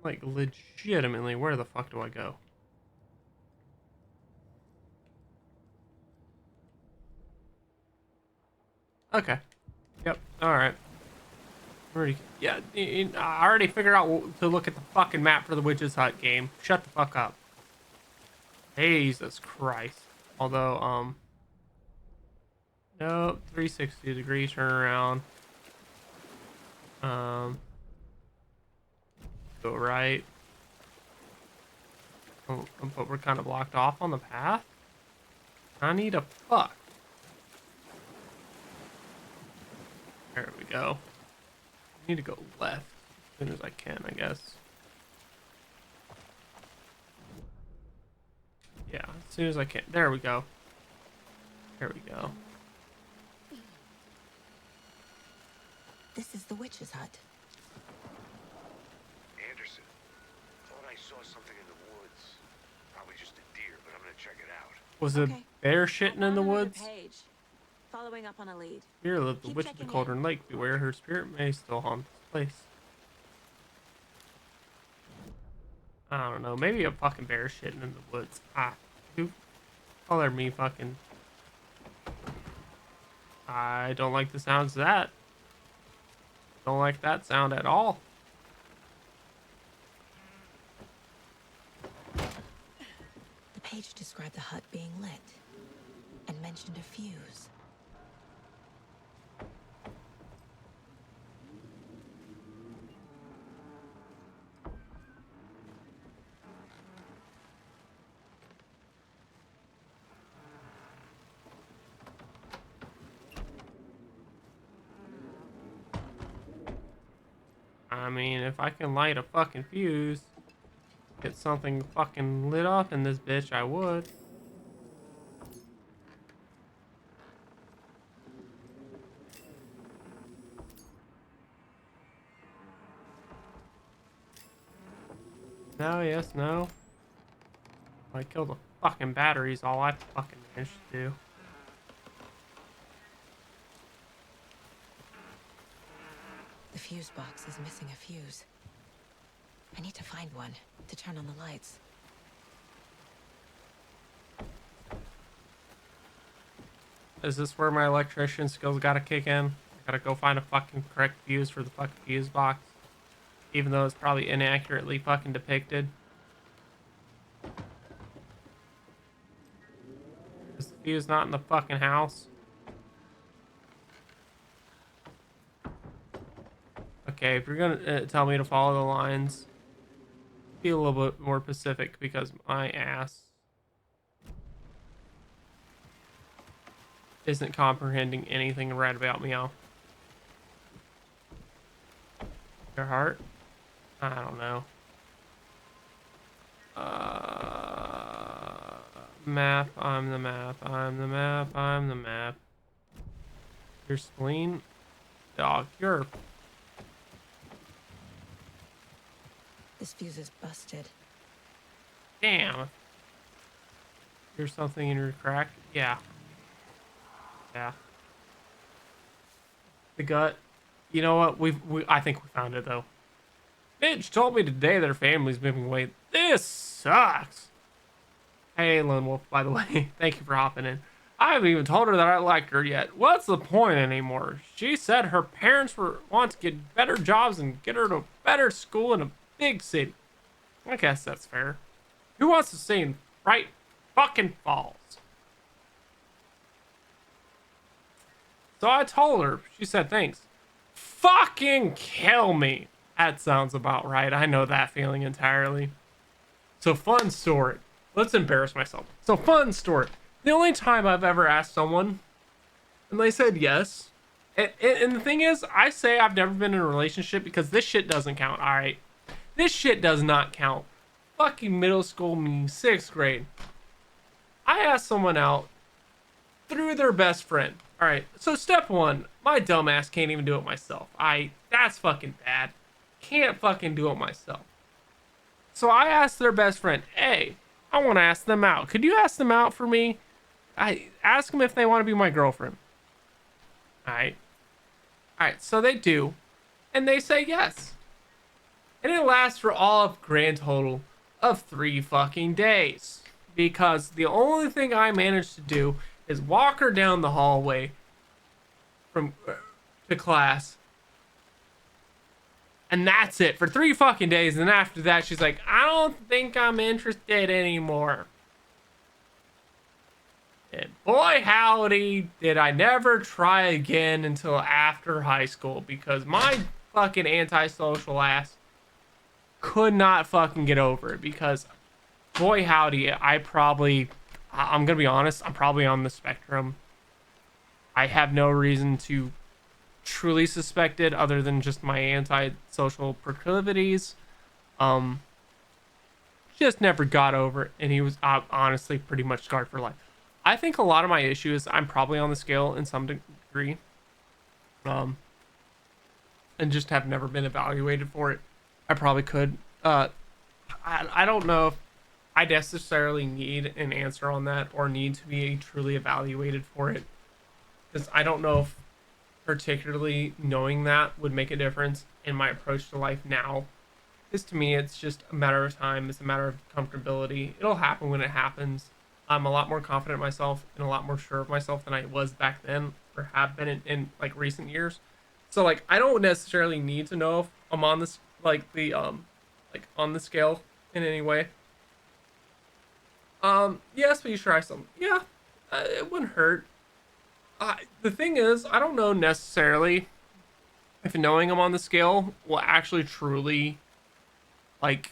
Like, legitimately, where the fuck do I go? Okay. Yep. Alright. Yeah, I already figured out to look at the fucking map for the Witch's Hut game. Shut the fuck up. Jesus Christ. Although, nope, 360 degree turnaround. Go right. Oh, but we're kind of blocked off on the path. I need a fuck. There we go. I need to go left as soon as I can, I guess. Yeah, as soon as I can. There we go. There we go. This is the witch's hut. Anderson, thought I saw something in the woods. Probably just a deer, but I'm gonna check it out. Was it bear shitting in the woods? Page. Follow following up on a lead. Here lives the Keep witch of the checking in. Cauldron Lake. Beware, her spirit may still haunt this place. I don't know. Maybe a fucking bear shitting in the woods. Who color me fucking? I don't like the sounds of that. Don't like that sound at all. The page described the hut being lit and mentioned a fuse. I mean, if I can light a fucking fuse, get something fucking lit up in this bitch, I would. No, yes, no. I killed the fucking batteries, all I fucking managed to do. The fuse box is missing a fuse. I need to find one to turn on the lights. Is this where my electrician skills gotta kick in? I gotta go find a fucking correct fuse for the fucking fuse box. Even though it's probably inaccurately fucking depicted. Is the fuse not in the fucking house? Okay, if you're gonna tell me to follow the lines, be a little bit more specific because my ass isn't comprehending anything right about Meow. Your heart? I don't know. Map, I'm the map, I'm the map, I'm the map. Your spleen? Dog, you're... This fuse is busted. Damn. Here's something in your crack? Yeah. Yeah. The gut. You know what? I think we found it though. Bitch told me today their family's moving away. This sucks. Hey, Lone Wolf, by the way, thank you for hopping in. I haven't even told her that I liked her yet. What's the point anymore? She said her parents want to get better jobs and get her to a better school in a big city. I guess that's fair. Who wants to stay in Bright fucking Falls? So I told her. She said thanks. Fucking kill me. That sounds about right. I know that feeling entirely. So fun story. Let's embarrass myself. So fun story. The only time I've ever asked someone and they said yes. And the thing is, I say I've never been in a relationship because this shit doesn't count. All right. This shit does not count. Fucking middle school me, 6th grade. I asked someone out through their best friend. All right. So step one, my dumbass can't even do it myself. That's fucking bad. Can't fucking do it myself. So I asked their best friend, hey, I want to ask them out. Could you ask them out for me? I ask them if they want to be my girlfriend. All right. So they do. And they say yes. And it lasts for all of grand total of 3 fucking days. Because the only thing I managed to do is walk her down the hallway to class. And that's it for 3 fucking days. And after that, she's like, I don't think I'm interested anymore. And boy, howdy, did I never try again until after high school. Because my fucking antisocial ass could not fucking get over it. Because boy, howdy, I'm going to be honest, I'm probably on the spectrum. I have no reason to truly suspect it other than just my antisocial proclivities. Just never got over it, and he was honestly pretty much scarred for life. I think a lot of my issue is I'm probably on the scale in some degree, and just have never been evaluated for it. I probably could. I don't know if I necessarily need an answer on that or need to be truly evaluated for it. because I don't know if particularly knowing that would make a difference in my approach to life now. Because to me, it's just a matter of time. It's a matter of comfortability. It'll happen when it happens. I'm a lot more confident in myself and a lot more sure of myself than I was back then or have been in like recent years. So like I don't necessarily need to know if I'm on this like the on the scale in any way. Yes, please try some. Yeah, it wouldn't hurt. The thing is, I don't know necessarily if knowing I'm on the scale will actually truly like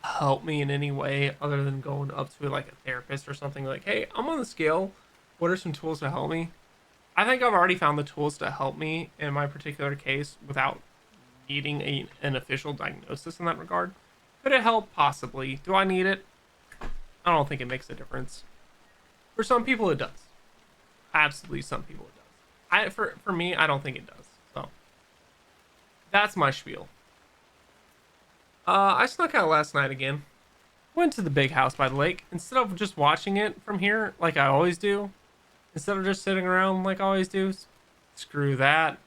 help me in any way other than going up to like a therapist or something like, hey, I'm on the scale. What are some tools to help me? I think I've already found the tools to help me in my particular case without needing an official diagnosis in that regard. Could it help? Possibly. Do I need it? I don't think it makes a difference. For some people, it does. Absolutely, some people it does. For me, I don't think it does. So that's my spiel. I snuck out last night again. Went to the big house by the lake. Instead of just watching it from here like I always do, instead of just sitting around like I always do, screw that.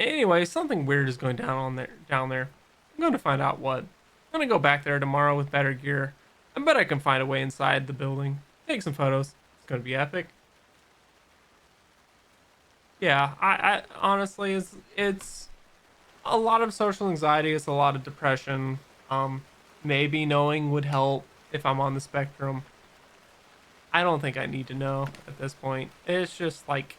Anyway, something weird is going down there. I'm going to find out what. I'm going to go back there tomorrow with better gear. I bet I can find a way inside the building. Take some photos. It's going to be epic. Yeah, I honestly, it's a lot of social anxiety. It's a lot of depression. Maybe knowing would help if I'm on the spectrum. I don't think I need to know at this point. It's just like,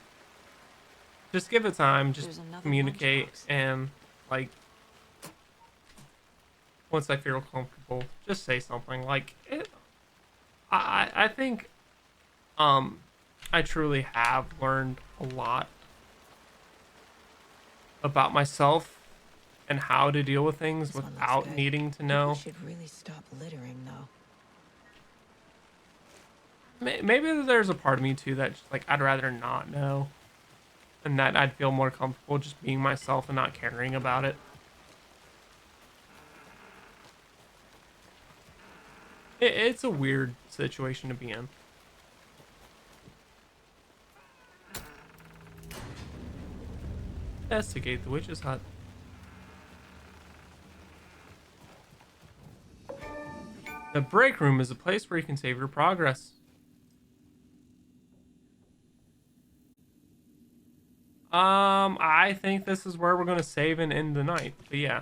just give it time. Just communicate and like, once I feel comfortable, just say something like it. I think, I truly have learned a lot about myself and how to deal with things without needing to know. Should really stop littering, though. Maybe there's a part of me too that just, like I'd rather not know, and that I'd feel more comfortable just being myself and not caring about it. It's a weird situation to be in. Investigate the witch's hut. The break room is a place where you can save your progress. I think this is where we're going to save and end the night. But yeah.